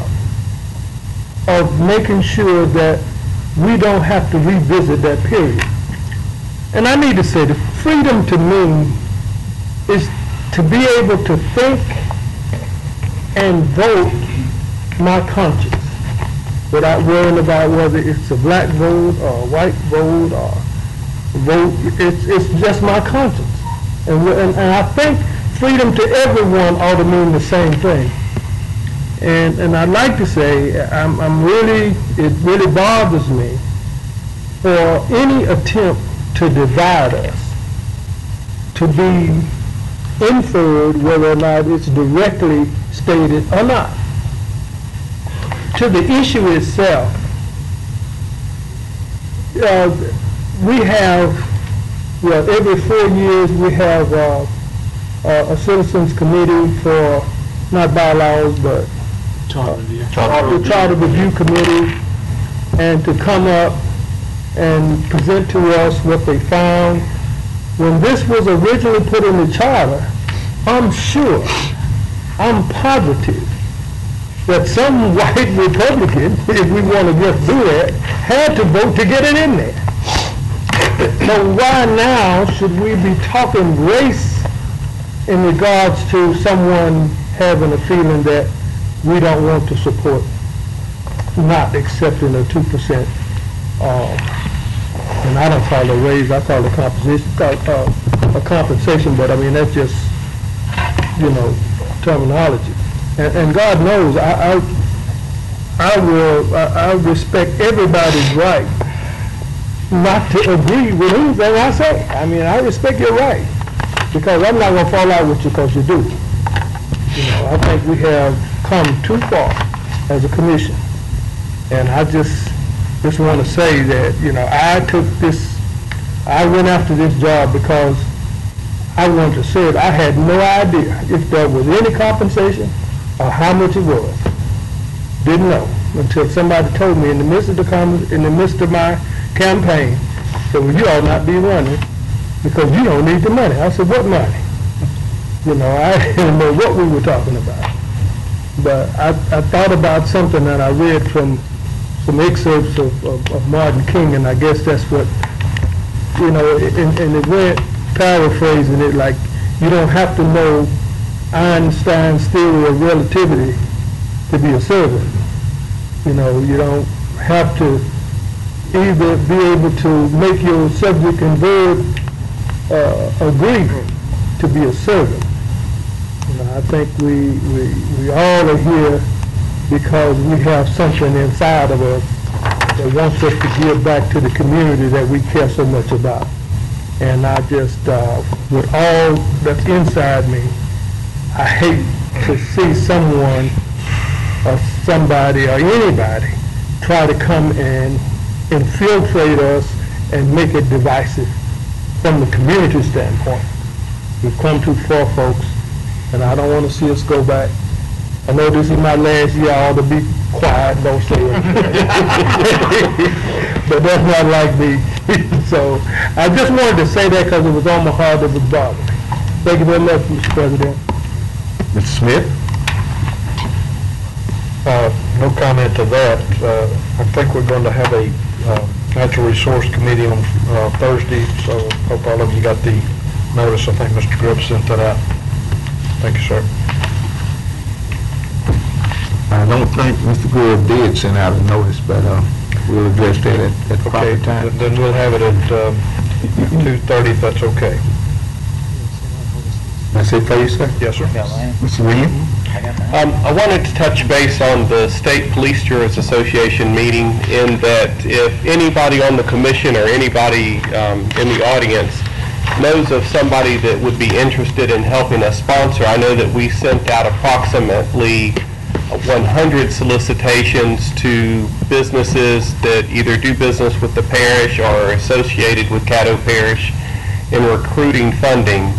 of making sure that we don't have to revisit that period. And I need to say, the freedom to me is to be able to think and vote my conscience without worrying about whether it's a black vote or a white vote or vote. It's just my conscience. And I think freedom to everyone ought to mean the same thing. And I'd like to say, it really bothers me for any attempt to divide us to be inferred whether or not it's directly stated or not. To the issue itself, we have, every 4 years we have a citizens committee for, not bylaws, but the Charter Review Committee, and to come up and present to us what they found. When this was originally put in the charter, I'm positive that some white Republican, if we want to just do that, had to vote to get it in there. So why now should we be talking race in regards to someone having a feeling that we don't want to support not accepting a 2%, and I don't call it a raise, I call it a compensation, but I mean, that's just, terminology. And God knows, I respect everybody's right not to agree with anything I say. I mean, I respect your right, because I'm not going to fall out with you because you do. I think we have come too far as a commission. And I just want to say that, I went after this job because I wanted to serve. I had no idea if there was any compensation or how much it was. Didn't know until somebody told me in the midst of my campaign, said, well, you ought not be running because you don't need the money. I said, what money? I didn't know what we were talking about. But I thought about something that I read from some excerpts of Martin King, and I guess that's what, you know, and it went paraphrasing it like, you don't have to know Einstein's theory of relativity to be a servant. You know, you don't have to either be able to make your subject and verb agree to be a servant. You know, I think we all are here because we have something inside of us that wants us to give back to the community that we care so much about. And I just, with all that's inside me, I hate to see someone or somebody or anybody try to come and infiltrate us and make it divisive from the community standpoint. We've come too far, folks, and I don't want to see us go back. I know this is my last year, I ought to be quiet, don't say it. But that's not like me. So I just wanted to say that because it was on my heart, it was bothering me. Thank you very much, Mr. President. Mr. Smith? No comment to that. I think we're going to have a natural resource committee on Thursday, so hope all of you got the notice. I think Mr. Grubb sent that out. Thank you, sir. I don't think Mr. Grubb did send out a notice, but we'll address that at the proper time. Then we'll have it at 2:30 if that's okay. That's it for you, sir? Yes, sir. Mr. Williams? I wanted to touch base on the State Police Jurors Association meeting in that if anybody on the commission or anybody in the audience knows of somebody that would be interested in helping us sponsor, I know that we sent out approximately 100 solicitations to businesses that either do business with the parish or are associated with Caddo Parish in recruiting funding.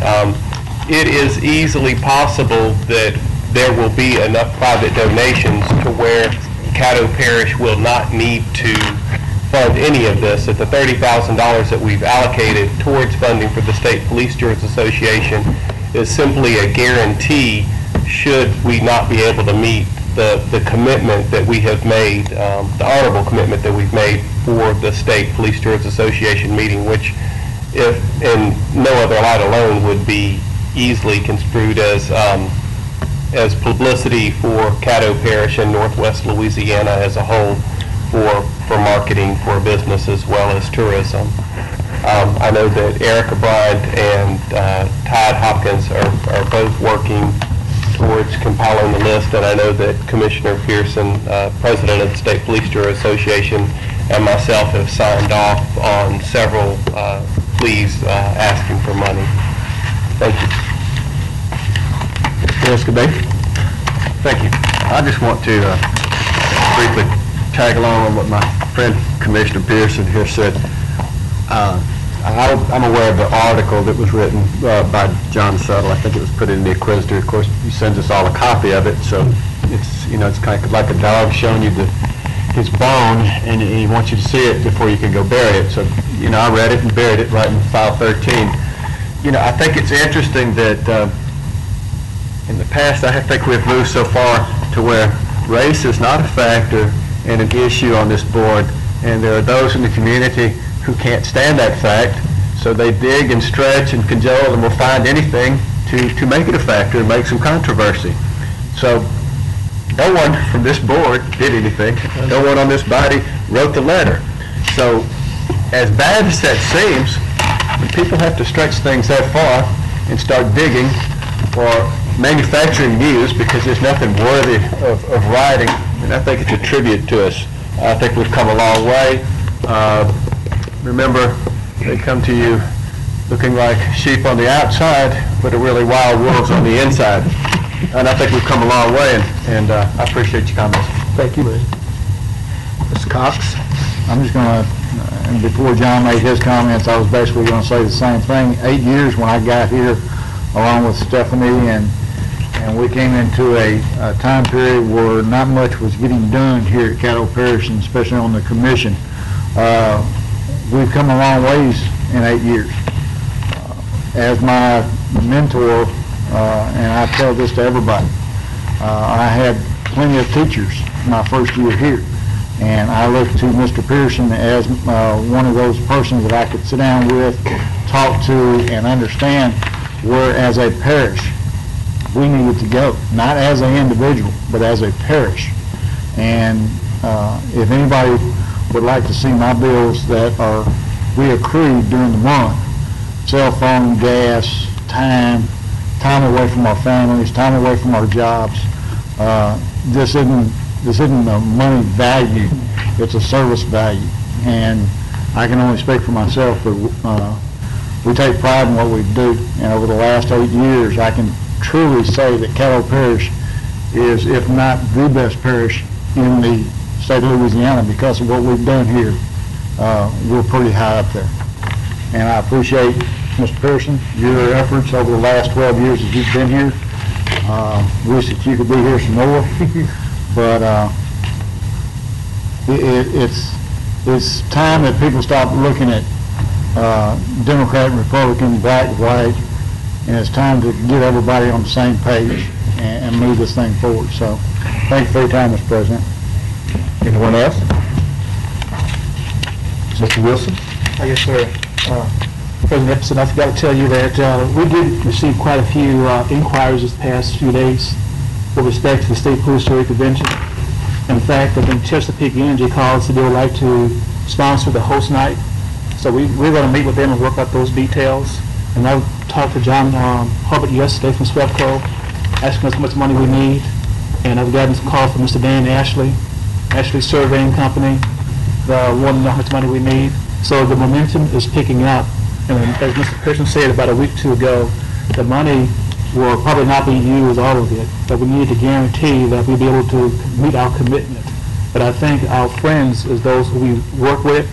It is easily possible that there will be enough private donations to where Caddo Parish will not need to fund any of this. At the $30,000 that we've allocated towards funding for the State Police Jurors Association is simply a guarantee should we not be able to meet the commitment that we have made, the honorable commitment that we've made for the State Police Jurors Association meeting, which if in no other light alone would be easily construed as publicity for Caddo Parish and Northwest Louisiana as a whole for marketing for business as well as tourism. I know that Erica Bryant and Todd Hopkins are both working towards compiling the list, and I know that Commissioner Pearson, President of the State Police Juror Association, and myself have signed off on several pleas asking for money. Thank you. Mr. Baker? Thank you. I just want to briefly tag along on what my friend Commissioner Pearson here said. I'm aware of the article that was written by John Settle. I think it was put in the Inquisitor. Of course, he sends us all a copy of it, so it's, you know, it's kind of like a dog showing you his bone, and he wants you to see it before you can go bury it. So, you know, I read it and buried it right in file 13. You know, I think it's interesting that in the past, I think we've moved so far to where race is not a factor and an issue on this board, and there are those in the community who can't stand that fact, so they dig and stretch and cajole and will find anything to make it a factor and make some controversy. So no one from this board did anything. No one on this body wrote the letter. So as bad as that seems, when people have to stretch things that far and start digging or manufacturing news because there's nothing worthy of writing, and I think it's a tribute to us. I think we've come a long way. Remember, they come to you looking like sheep on the outside, but are really wild wolves on the inside. And I think we've come a long way, and I appreciate your comments. Thank you. Mr. Cox? I'm just going to, and before John made his comments, I was basically going to say the same thing. 8 years when I got here, along with Stephanie, and we came into a time period where not much was getting done here at Caddo Parish, and especially on the commission. We've come a long ways in 8 years. As my mentor, and I tell this to everybody, I had plenty of teachers my first year here, and I looked to Mr. Pearson as one of those persons that I could sit down with, talk to, and understand where, as a parish, we needed to go, not as an individual, but as a parish. And if anybody would like to see my bills that we accrued during the month, cell phone, gas, time away from our families, time away from our jobs, this isn't a money value, it's a service value. And I can only speak for myself, but we take pride in what we do. And over the last 8 years, I can truly say that Caddo Parish is, if not the best parish in the state of Louisiana, because of what we've done here. We're pretty high up there. And I appreciate, Mr. Pearson, your efforts over the last 12 years that you've been here. Wish that you could be here some more, but it's time that people stop looking at Democrat and Republican, black, white, and it's time to get everybody on the same page and move this thing forward. So, thank you for your time, Mr. President. Anyone else? Mr. Wilson? Yes, sir. President Epson, I forgot to tell you that we did receive quite a few inquiries this past few days with respect to the State Police Jury Convention. In fact, I think Chesapeake Energy called so they would like to sponsor the host night. So we're going to meet with them and work out those details. And I talked to John Hubbard yesterday from SWEPCO, asking us how much money we need. And I've gotten some call from Mr. Dan Ashley Surveying Company, wanting to know how much money we need. So the momentum is picking up. And as Mr. Pearson said about a week or two ago, the money will probably not be used, all of it, but we need to guarantee that we'll be able to meet our commitment. But I think our friends, as those who we work with,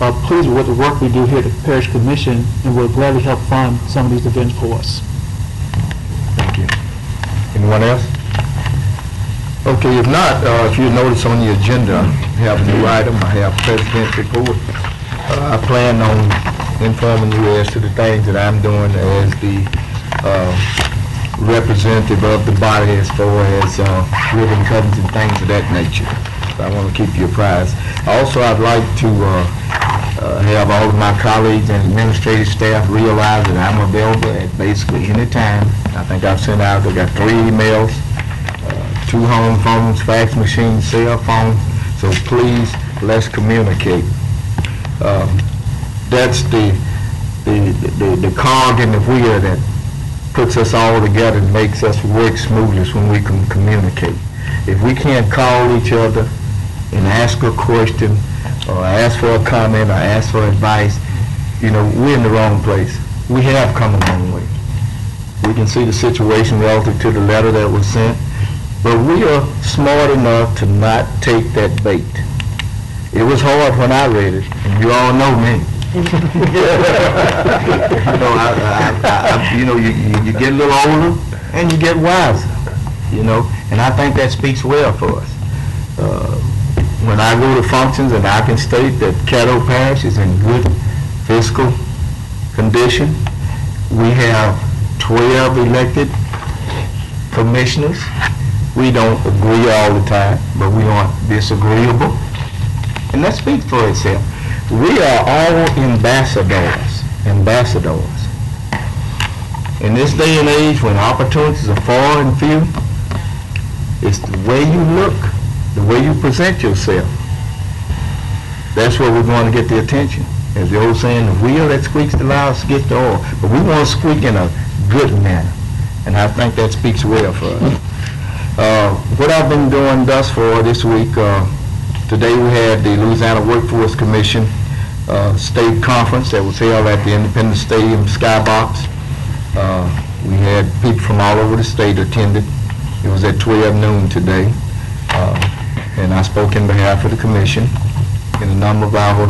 are pleased with the work we do here at the Parish Commission and will gladly help fund some of these events for us. Thank you. Anyone else? Okay, if not, if you notice on the agenda, I have a new item. I have President's report. I plan on informing you as to the things that I'm doing as the representative of the body as far as ribbon cuttings and things of that nature. So I want to keep you apprised. Also, I'd like to have all of my colleagues and administrative staff realize that I'm available at basically any time. I think I've sent out, I got 3 emails, 2 home phones, fax machines, cell phone. So please, let's communicate. That's the cog in the wheel that puts us all together and makes us work smoothly when we can communicate. If we can't call each other and ask a question or ask for a comment or ask for advice, we're in the wrong place. We have come a long way. We can see the situation relative to the letter that was sent, but we are smart enough to not take that bait. It was hard when I read it, and you all know me. You get a little older and you get wiser, and I think that speaks well for us. When I go to functions and I can state that Caddo Parish is in good fiscal condition, we have 12 elected commissioners. We don't agree all the time, but we aren't disagreeable. And that speaks for itself. We are all ambassadors. In this day and age when opportunities are far and few, it's the way you look, the way you present yourself. That's where we're going to get the attention. As the old saying, the wheel that squeaks the loudest gets the oil. But we want to squeak in a good manner. And I think that speaks well for us. What I've been doing thus far this week, today we had the Louisiana Workforce Commission state conference that was held at the Independence Stadium Skybox. We had people from all over the state attended. It was at 12 noon today. And I spoke in behalf of the commission and a number of our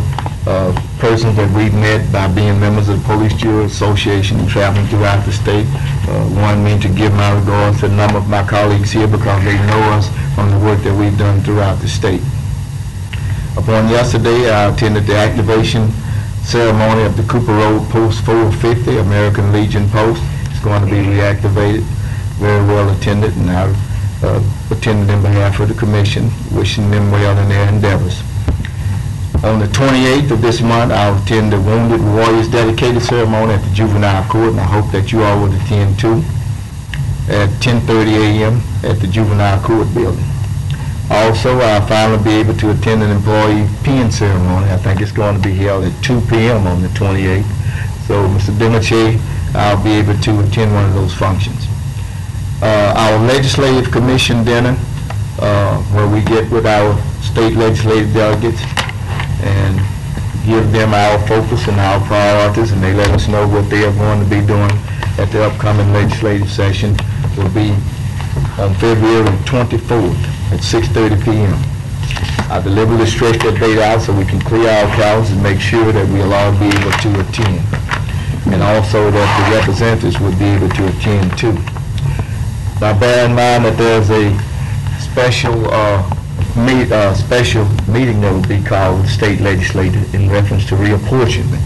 persons that we've met by being members of the Police Jury Association and traveling throughout the state. Wanted me to give my regards to a number of my colleagues here because they know us from the work that we've done throughout the state. Upon yesterday, I attended the activation ceremony of the Cooper Road Post 450, American Legion Post. It's going to be reactivated, very well attended, and I attended in behalf of the commission, wishing them well in their endeavors. On the 28th of this month, I'll attend the Wounded Warriors dedicated ceremony at the Juvenile Court, and I hope that you all will attend too, at 10:30 a.m. at the Juvenile Court building. Also, I'll finally be able to attend an employee pen ceremony. I think it's going to be held at 2 p.m. on the 28th. So, Mr. Demache, I'll be able to attend one of those functions. Our Legislative Commission dinner, where we get with our state legislative delegates and give them our focus and our priorities, and they let us know what they are going to be doing at the upcoming legislative session, will be on February 24th at 6:30 p.m. I deliberately stretch that date out so we can clear our calendars and make sure that we'll all be able to attend, and also that the representatives will be able to attend too. Now, bear in mind that there's a special meeting that will be called with the state legislature in reference to reapportionment.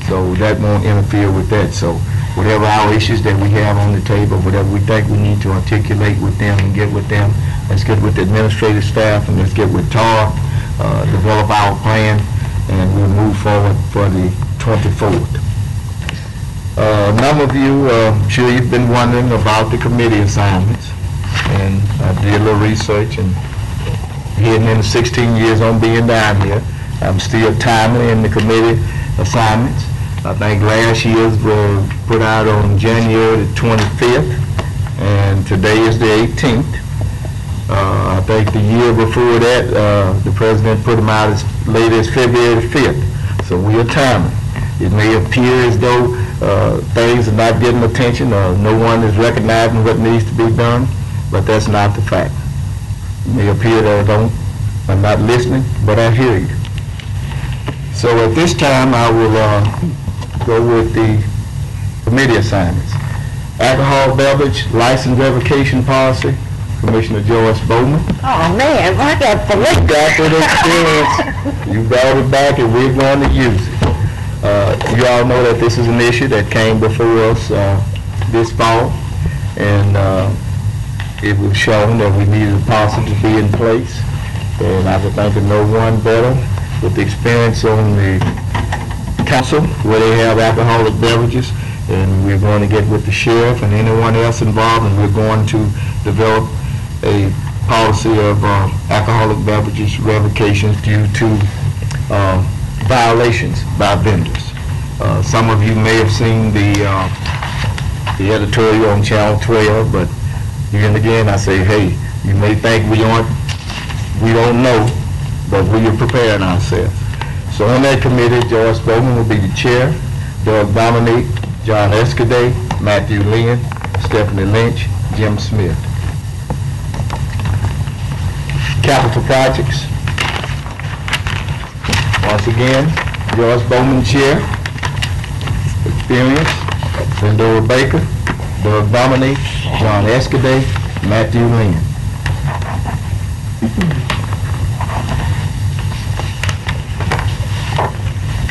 So that won't interfere with that. So whatever our issues that we have on the table, whatever we think we need to articulate with them and get with them, let's get with the administrative staff and let's get with TAR, develop our plan, and we'll move forward for the 24th. A number of you, I'm sure you've been wondering about the committee assignments, and I did a little research, and heading into 16 years on being down here, I'm still timely in the committee assignments. I think last year's were put out on January the 25th, and today is the 18th. I think the year before that, the president put them out as late as February the 5th, so we are timely. It may appear as though things are not getting attention or no one is recognizing what needs to be done, but that's not the fact. It may appear that I'm not listening, but I hear you. So at this time, I will go with the committee assignments. Alcohol beverage license revocation policy, Commissioner Joyce Bowman. Oh, man, I got the You got that experience. You brought it back, and we're going to use it. You all know that this is an issue that came before us this fall, and it was shown that we needed a policy to be in place. And I would think of no one better with the experience on the council where they have alcoholic beverages, and we're going to get with the sheriff and anyone else involved, and we're going to develop a policy of alcoholic beverages revocations due to violations by vendors. Some of you may have seen the editorial on Channel 12, but again, I say, hey, you may think we don't know, but we are preparing ourselves. So on that committee, Joyce Bowman will be the chair, Doug Dominique, John Escaday, Matthew Lynn, Stephanie Lynch, Jim Smith. Capital projects. Once again, Joyce Bowman chair. Experience, Lindora Baker, Doug Dominique, John Escaday, Matthew Lynn.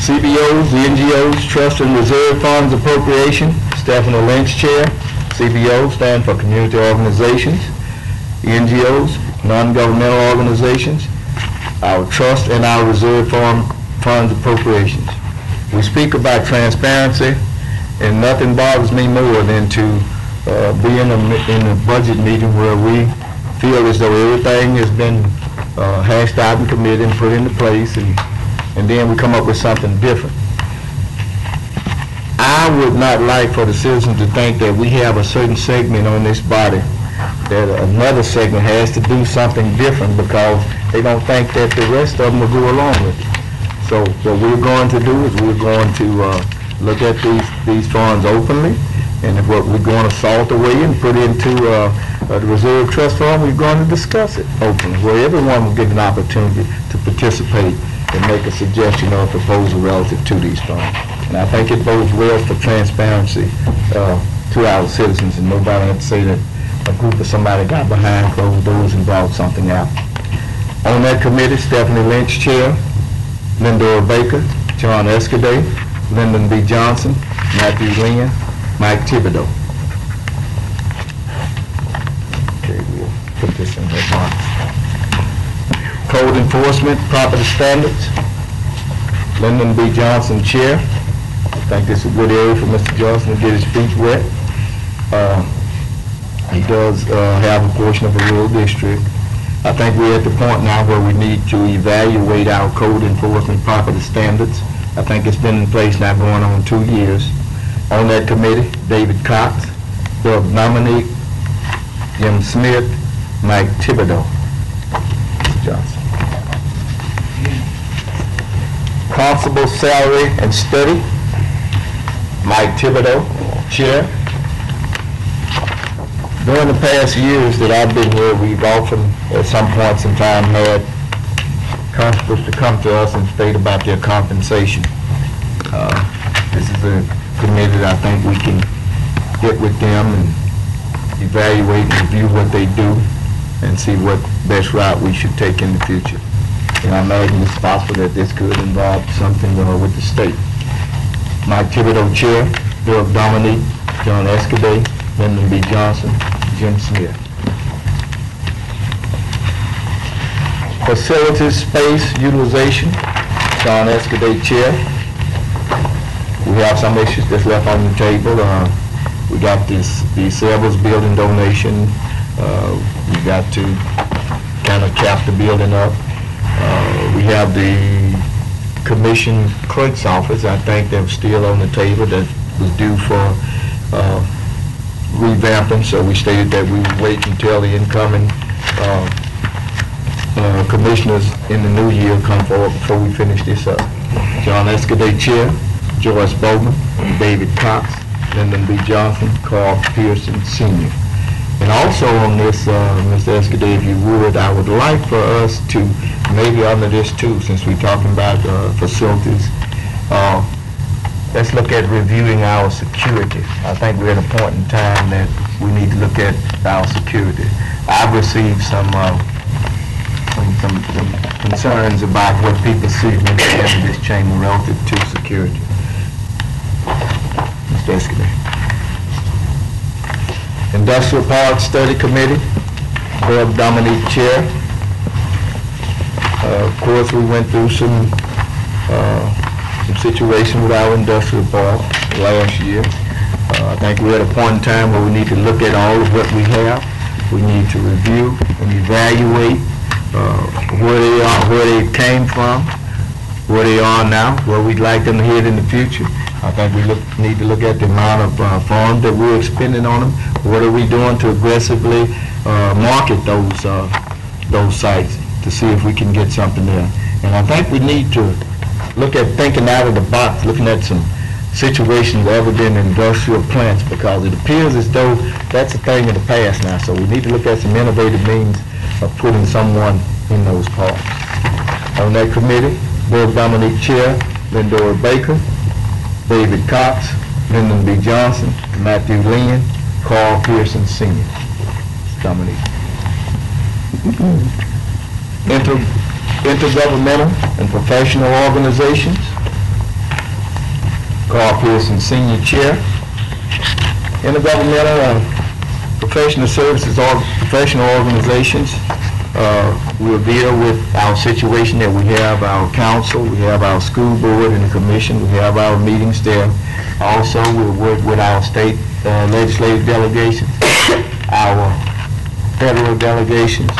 CBOs, the NGOs, Trust and Reserve Funds Appropriation, Stephanie Lynch chair. CBOs stand for Community Organizations. NGOs, Non-Governmental Organizations, our Trust and our Reserve Funds Appropriations. We speak about transparency, and nothing bothers me more than to be in a budget meeting where we feel as though everything has been hashed out in committee and put into place, and then we come up with something different. I would not like for the citizens to think that we have a certain segment on this body that another segment has to do something different because they don't think that the rest of them will go along with it. So what we're going to do is we're going to look at these funds openly, and if what we're going to salt away and put into the Reserve Trust Fund, we're going to discuss it openly, where everyone will get an opportunity to participate and make a suggestion or a proposal relative to these funds. And I think it bodes well for transparency to our citizens, and nobody had to say that a group of somebody got behind closed doors and brought something out. On that committee, Stephanie Lynch, chair, Lindora Baker, John Escaday, Lyndon B. Johnson, Matthew Lynn, Mike Thibodeau. Okay, we'll Code Enforcement, Property Standards, Lyndon B. Johnson, Chair. I think this is a good area for Mr. Johnson to get his feet wet. He does have a portion of a rural district. I think we're at the point now where we need to evaluate our code enforcement property standards. I think it's been in place now going on 2 years. On that committee, David Cox, Doug Dominique, Jim Smith, Mike Thibodeau. Mr. Johnson. Constable Salary and Study, Mike Thibodeau, Chair. During the past years that I've been here, we've often, at some points in time, had constables to come to us and state about their compensation. This is a committee that I think we can get with them and evaluate and review what they do and see what best route we should take in the future. And I imagine it's possible that this could involve something with the state. Mike Thibodeau, Chair, Doug Dominique, John Escabay, Lyndon B. Johnson, Jim Smith. Facilities, Space, Utilization, John Escabay, Chair. We have some issues that's left on the table. We got the Sables building donation. We got to kind of cap the building up. We have the commission clerk's office. I think they're still on the table that was due for revamping, so we stated that we would wait until the incoming commissioners in the new year come forward before we finish this up. John Escabay, Chair, Joyce Bowman, David Cox, Lyndon B. Johnson, Carl Pearson, Sr. And also on this, Mr. Escabay, if you would, I would like for us to, maybe under this too, since we're talking about facilities, let's look at reviewing our security. I think we're at a point in time that we need to look at our security. I've received some concerns about what people see when they enter this chamber relative to security. Mr. Escabay. Industrial Park Study Committee, Doug Dominique, Chair. Of course, we went through some situation with our industrial park last year. I think we're at a point in time where we need to look at all of what we have. We need to review and evaluate where they are, where they came from, where they are now, where we'd like them to head in the future. I think we need to look at the amount of funds that we're expending on them. What are we doing to aggressively market those sites to see if we can get something there? And I think we need to look at thinking out of the box, looking at some situations other than industrial plants, because it appears as though that's a thing of the past now. So we need to look at some innovative means of putting someone in those parks. On that committee, Doug Dominique, Chair, Lindora Baker, David Cox, Lyndon B. Johnson, Matthew Lynn, Carl Pearson, Sr. Dominique. Intergovernmental and professional organizations, Carl Pearson, Sr., Chair. Intergovernmental and professional services or professional organizations will deal with our situation that we have our council, we have our school board and the commission, we have our meetings there. Also, we'll work with our state legislative delegations, our federal delegations.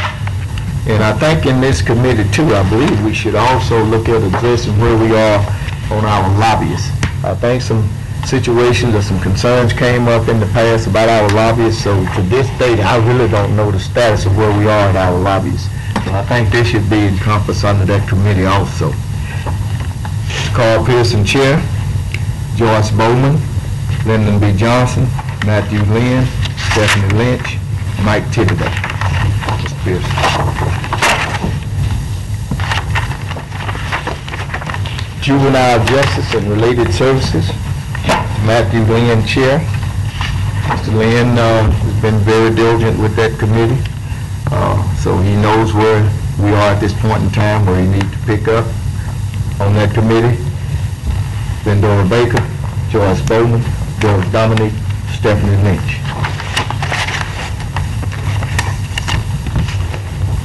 And I think in this committee too, I believe we should also look at addressing where we are on our lobbyists. I think some situations or some concerns came up in the past about our lobbyists, so to this date, I really don't know the status of where we are at our lobbyists. So I think this should be encompassed under that committee also. Carl Pearson, Chair, Joyce Bowman, Lyndon B. Johnson, Matthew Lynn, Stephanie Lynch, Mike Thibodeau. Mr. Pearson. Juvenile Justice and Related Services, Matthew Lynn, Chair. Mr. Lynn has been very diligent with that committee, so he knows where we are at this point in time, where he needs to pick up on that committee. Lindora Baker, Joyce Bowman, Doug Dominique, Stephanie Lynch.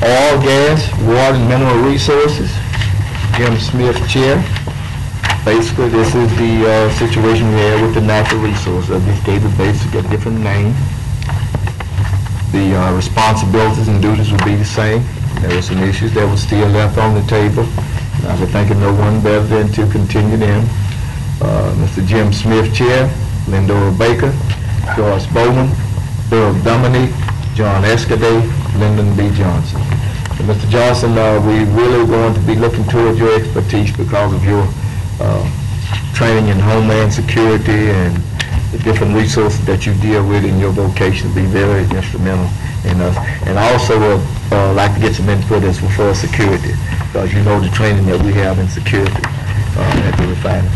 Oil, gas, water, and mineral resources. Jim Smith, Chair. Basically, this is the situation we have with the natural resources. I just gave it basically a different name. The responsibilities and duties would be the same. There were some issues that were still left on the table. I would think of no one better than to continue them. Mr. Jim Smith, Chair. Lindora Baker, Joyce Bowman, Bill Dominique, John Escaday, Lyndon B. Johnson. And Mr. Johnson, we really going to be looking towards your expertise because of your training in homeland security and the different resources that you deal with in your vocation to be very instrumental in us. And I also would like to get some input as for security, because you know the training that we have in security at the refinery.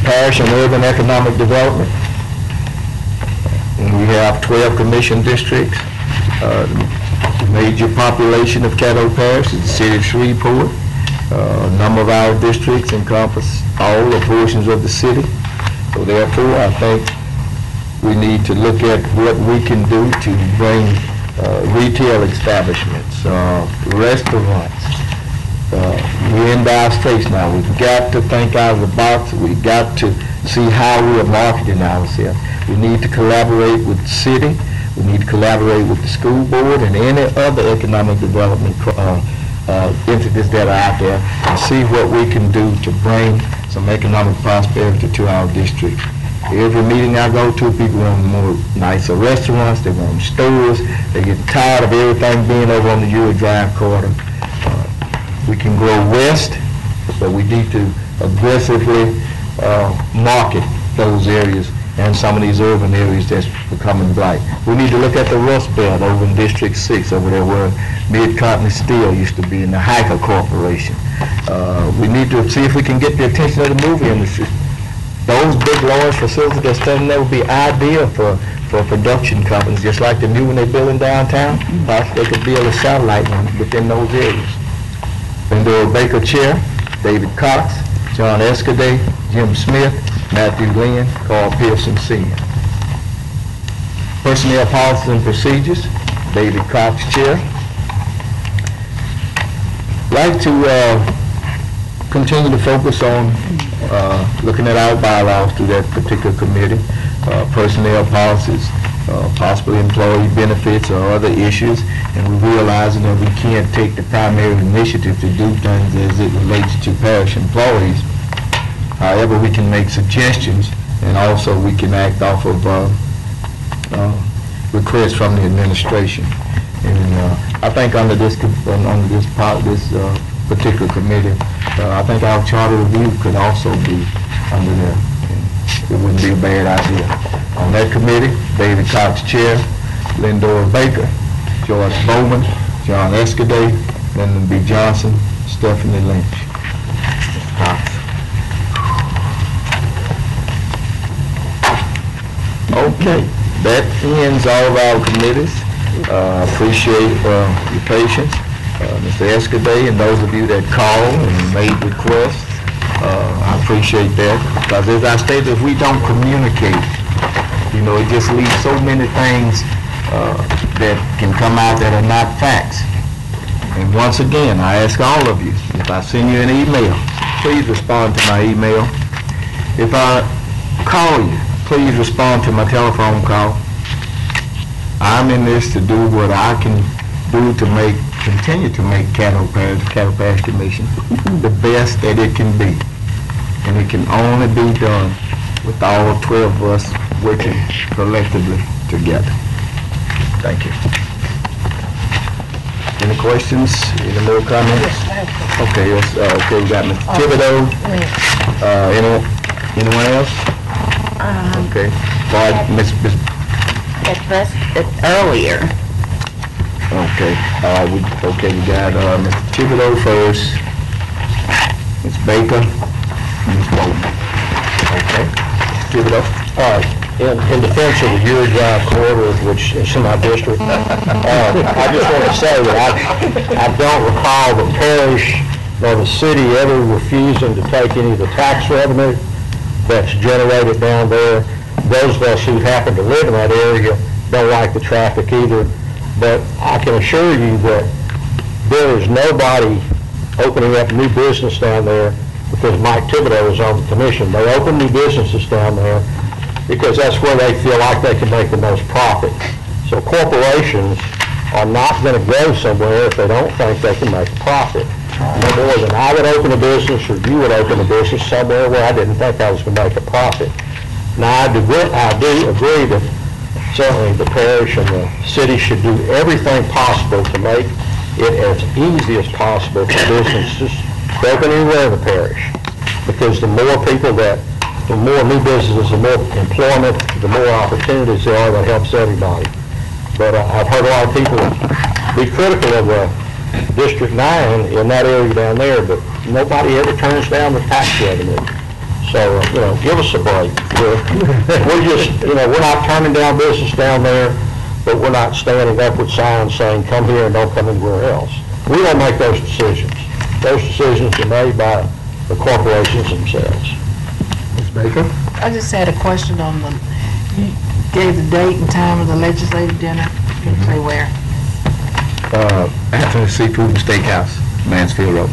Parish and Urban Economic Development. And we have 12 commission districts. The major population of Caddo Parish is the city of Shreveport. A number of our districts encompass all the portions of the city. So therefore, I think we need to look at what we can do to bring retail establishments, restaurants. We're in dire straits now. We've got to think out of the box. We've got to see how we are marketing ourselves. We need to collaborate with the city. We need to collaborate with the school board and any other economic development entities that are out there and see what we can do to bring some economic prosperity to our district. Every meeting I go to, people want more nicer restaurants, they want stores, they get tired of everything being over on the Euro Drive corridor. We can grow west, but we need to aggressively market those areas and some of these urban areas that's becoming blight. We need to look at the Rust Belt over in District 6, over there where Mid-Continent Steel used to be, in the Hiker Corporation. We need to see if we can get the attention of the movie industry. Those big, large facilities that's standing there would be ideal for production companies, just like the new one they're building downtown. Possibly they could build a satellite one within those areas. Lindora Baker, Chair. David Cox, John Escaday, Jim Smith, Matthew Lynn, Carl Pearson, Sr. Personnel Policies and Procedures, David Cox, Chair. Like to continue to focus on looking at our bylaws through that particular committee, personnel policies, possibly employee benefits or other issues, and we're realizing that we can't take the primary initiative to do things as it relates to parish employees. However, we can make suggestions, and also we can act off of requests from the administration. And I think under this particular committee, I think our charter review could also be under there. It wouldn't be a bad idea. On that committee, David Cox, Chair, Lindora Baker, George Bowman, John Escaday, Lyndon B. Johnson, Stephanie Lynch. Cox. Okay, that ends all of our committees. Appreciate your patience. Mr. Escaday and those of you that called and made requests, I appreciate that, because as I stated, if we don't communicate, you know, it just leaves so many things that can come out that are not facts. And once again, I ask all of you, if I send you an email, please respond to my email. If I call you, please respond to my telephone call. I'm in this to do what I can do to continue to make Caddo Parish Commission the best that it can be. And it can only be done with all 12 of us working collectively together. Thank you. Any questions? Any more comments? Okay, yes, okay, we got Mr. Thibodeau. Anyone else? Okay. It's earlier. Okay, we got Mr. Thibodeau first, Ms. Baker, Ms. Bowman. Okay, Thibodeau. All right. In defense of the Euro Drive corridor, which is in my district, I just want to say that I don't recall the parish nor the city ever refusing to take any of the tax revenue that's generated down there. Those of us who happen to live in that area don't like the traffic either. But I can assure you that there is nobody opening up new business down there because Mike Thibodeau is on the commission. They open new businesses down there because that's where they feel like they can make the most profit. So corporations are not going to go somewhere if they don't think they can make a profit. No more than I would open a business or you would open a business somewhere where I didn't think I was going to make a profit. Now, I do agree that certainly the parish and the city should do everything possible to make it as easy as possible for businesses to open anywhere in the parish. Because the more people the more new businesses, the more employment, the more opportunities there are, that helps everybody. But I've heard a lot of people be critical of District 9 in that area down there, but nobody ever turns down the tax revenue. So, give us a break. We're just, we're not turning down business down there, but we're not standing up with signs saying, come here and don't come anywhere else. We don't make those decisions. Those decisions are made by the corporations themselves. Ms. Baker? I just had a question on you gave the date and time of the legislative dinner. Didn't say where. After the Seafood and Steakhouse, Mansfield Road.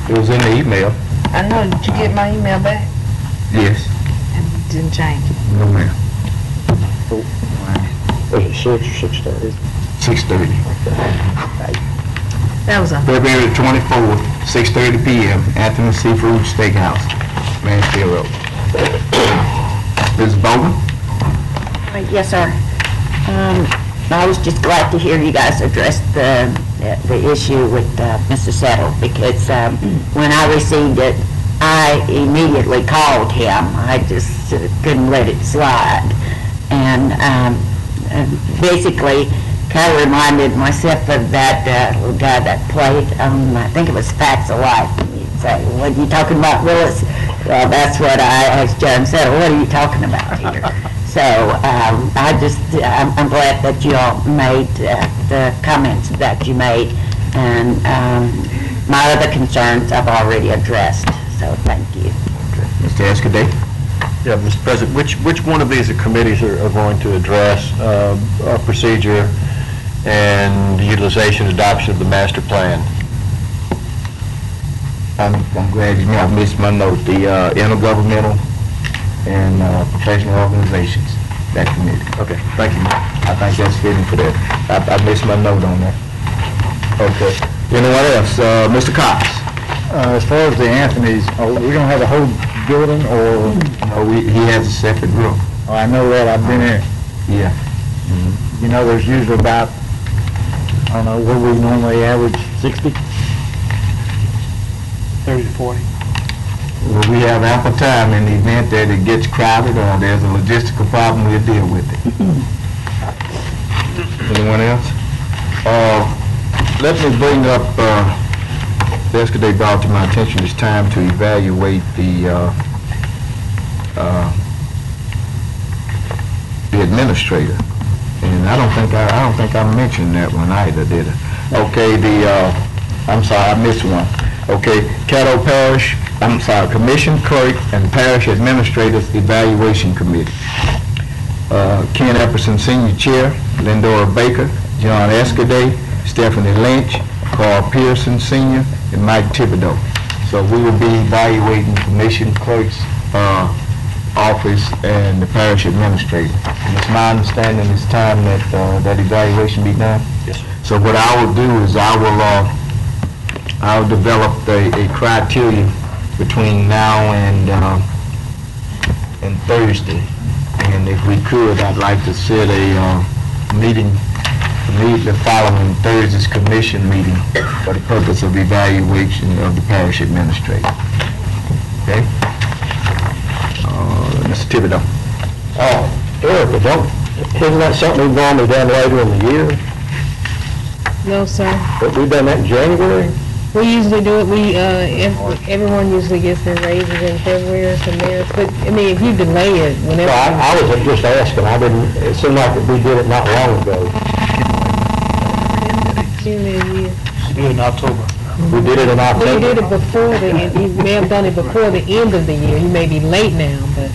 It was in the email. I know, did you get my email back? Yes. And it didn't change. No, ma'am. Was it 6 or 6:30? 6:30. That was a, February 24th, 6:30 p.m., Anthony Seafood Steakhouse, Mansfield Road. Ms. Bowman? yes, sir. I was just glad to hear you guys address the issue with Mr. Settle, because when I received it, I immediately called him. I just couldn't let it slide. And basically, kind of reminded myself of that little guy that played on, I think it was Facts of Life. You'd say, what are you talking about, Willis? Well, that's what I asked John Settle, what are you talking about here? So I'm glad that you all made the comments that you made, and my other concerns I've already addressed, so thank you. Okay. Mr. Escudé? Yeah, Mr. President, which one of these committees are going to address our procedure and utilization and adoption of the master plan? I'm glad you know I missed my note. The intergovernmental and professional organizations, that committee. Okay, thank you. I think that's fitting for that. I missed my note on that. Okay. Anyone else? Mr. Cox? As far as the Anthony's, are we gonna have a whole building, or? No, he has a separate room. Oh, I know that, I've been there. Yeah. You know, there's usually about, I don't know, what do we normally average, 60? 30 to 40. Well, we have ample time in the event that it gets crowded or there's a logistical problem, we'll deal with it. Anyone else? Let me bring up, yesterday brought to my attention, it's time to evaluate the administrator. And I don't think I mentioned that one either, did I? Okay, I'm sorry, I missed one. Okay, Caddo Parish, Commission Clerk and Parish Administrators Evaluation Committee. Ken Epperson, Senior Chair, Lindora Baker, John Escudé, Stephanie Lynch, Carl Pearson, Senior, and Mike Thibodeau. So we will be evaluating Commission Clerk's office and the Parish Administrator. And it's my understanding it's time that that evaluation be done? Yes, sir. So what I will do is I'll develop a criteria between now and Thursday. And if we could, I'd like to set a meeting immediately following Thursday's commission meeting for the purpose of evaluation of the parish administrator. Okay? Mr. Thibodeau. Erica, isn't that something we've normally done later in the year? No, sir. But we've done that in January? We usually do it, everyone usually gets their raises in February or some theirs, but, I mean, if you delay it, whenever. Well, I was just asking, it seemed like we did it not long ago. June of the year. Do it in October. We did it in October. Well, you did it before you may have done it before the end of the year, you may be late now, but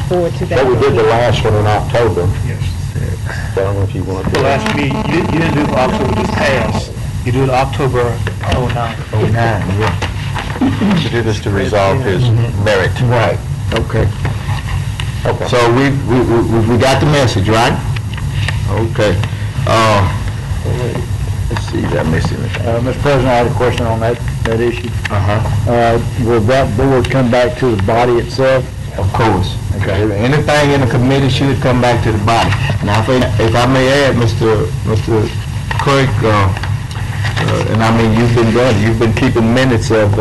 for 2000. But we did the last one in October. Yes. So I don't know if you want The last meeting, you didn't do it for October just passed. You do it October 09. Oh, 9, yeah. to do this to resolve his merit. Right, okay. Okay. So we got the message, right? Okay. Let's see, did I miss anything? Mr. President, I had a question on that issue. Will that board come back to the body itself? Of course. Okay. Anything in the committee should come back to the body. Now, if I may add, Mr. Clerk, and I mean, you've been keeping minutes of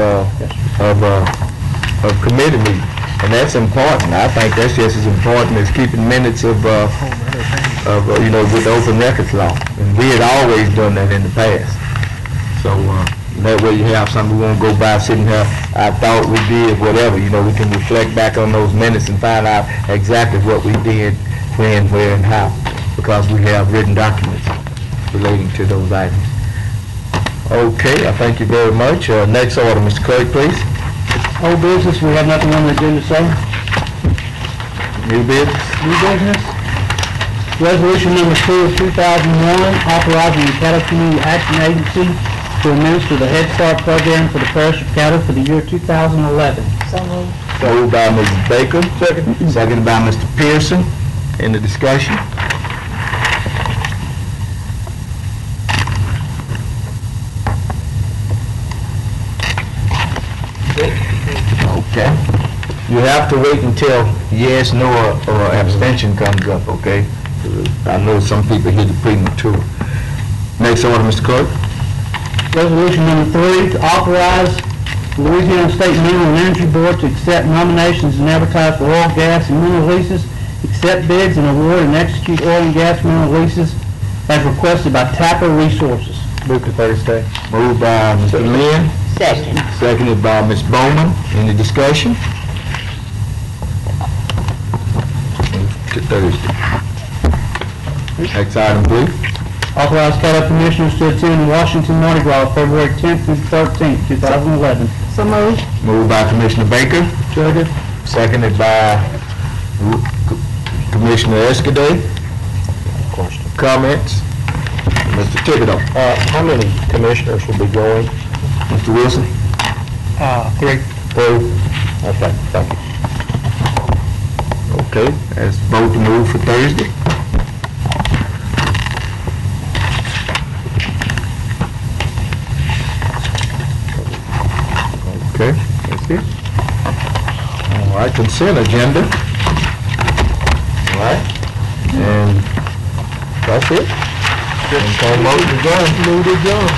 committee meetings, and that's important. I think that's just as important as keeping minutes of with the open records law. And we had always done that in the past. So, that way you have something we won't go by sitting here, I thought we did, whatever, we can reflect back on those minutes and find out exactly what we did, when, where, and how, because we have written documents relating to those items. Okay, I thank you very much. Next order, Mr. Clerk, please. Old business, we have nothing on the agenda, sir. New business? New business. Resolution number 2 of 2001, authorizing the Caddo Community Action Agency to administer the Head Start program for the Parish of Caddo for the year 2011. Moved by Mrs. Baker. Second. Seconded by Mr. Pearson. In the discussion? Okay. You have to wait until yes, no, or abstention comes up, okay? I know some people hear the premature. Next order, Mr. Clerk. Resolution number 3, to authorize Louisiana State Mineral and Energy Board to accept nominations and advertise for oil, gas, and mineral leases, accept bids, and award and execute oil and gas mineral leases as requested by Tapper Resources. Move to Thursday. Moved by Mr. Lynn. Second. Seconded by Ms. Bowman. Any discussion? Move to Thursday. Next item, please. Authorize Caddo Commissioners to attend Washington Mardi Gras February 10th through 13th, 2011. So moved. Moved by Commissioner Baker. Second. Seconded by Commissioner Escaday. Question. Comments? Mr. Thibodeau. How many commissioners will be going? Mr. Wilson? 3. 3. Okay, thank you. Okay, let's vote to move for Thursday. Okay, that's it. All right, consent agenda. All right, and that's it. Okay, motion adjourned. Move adjourned.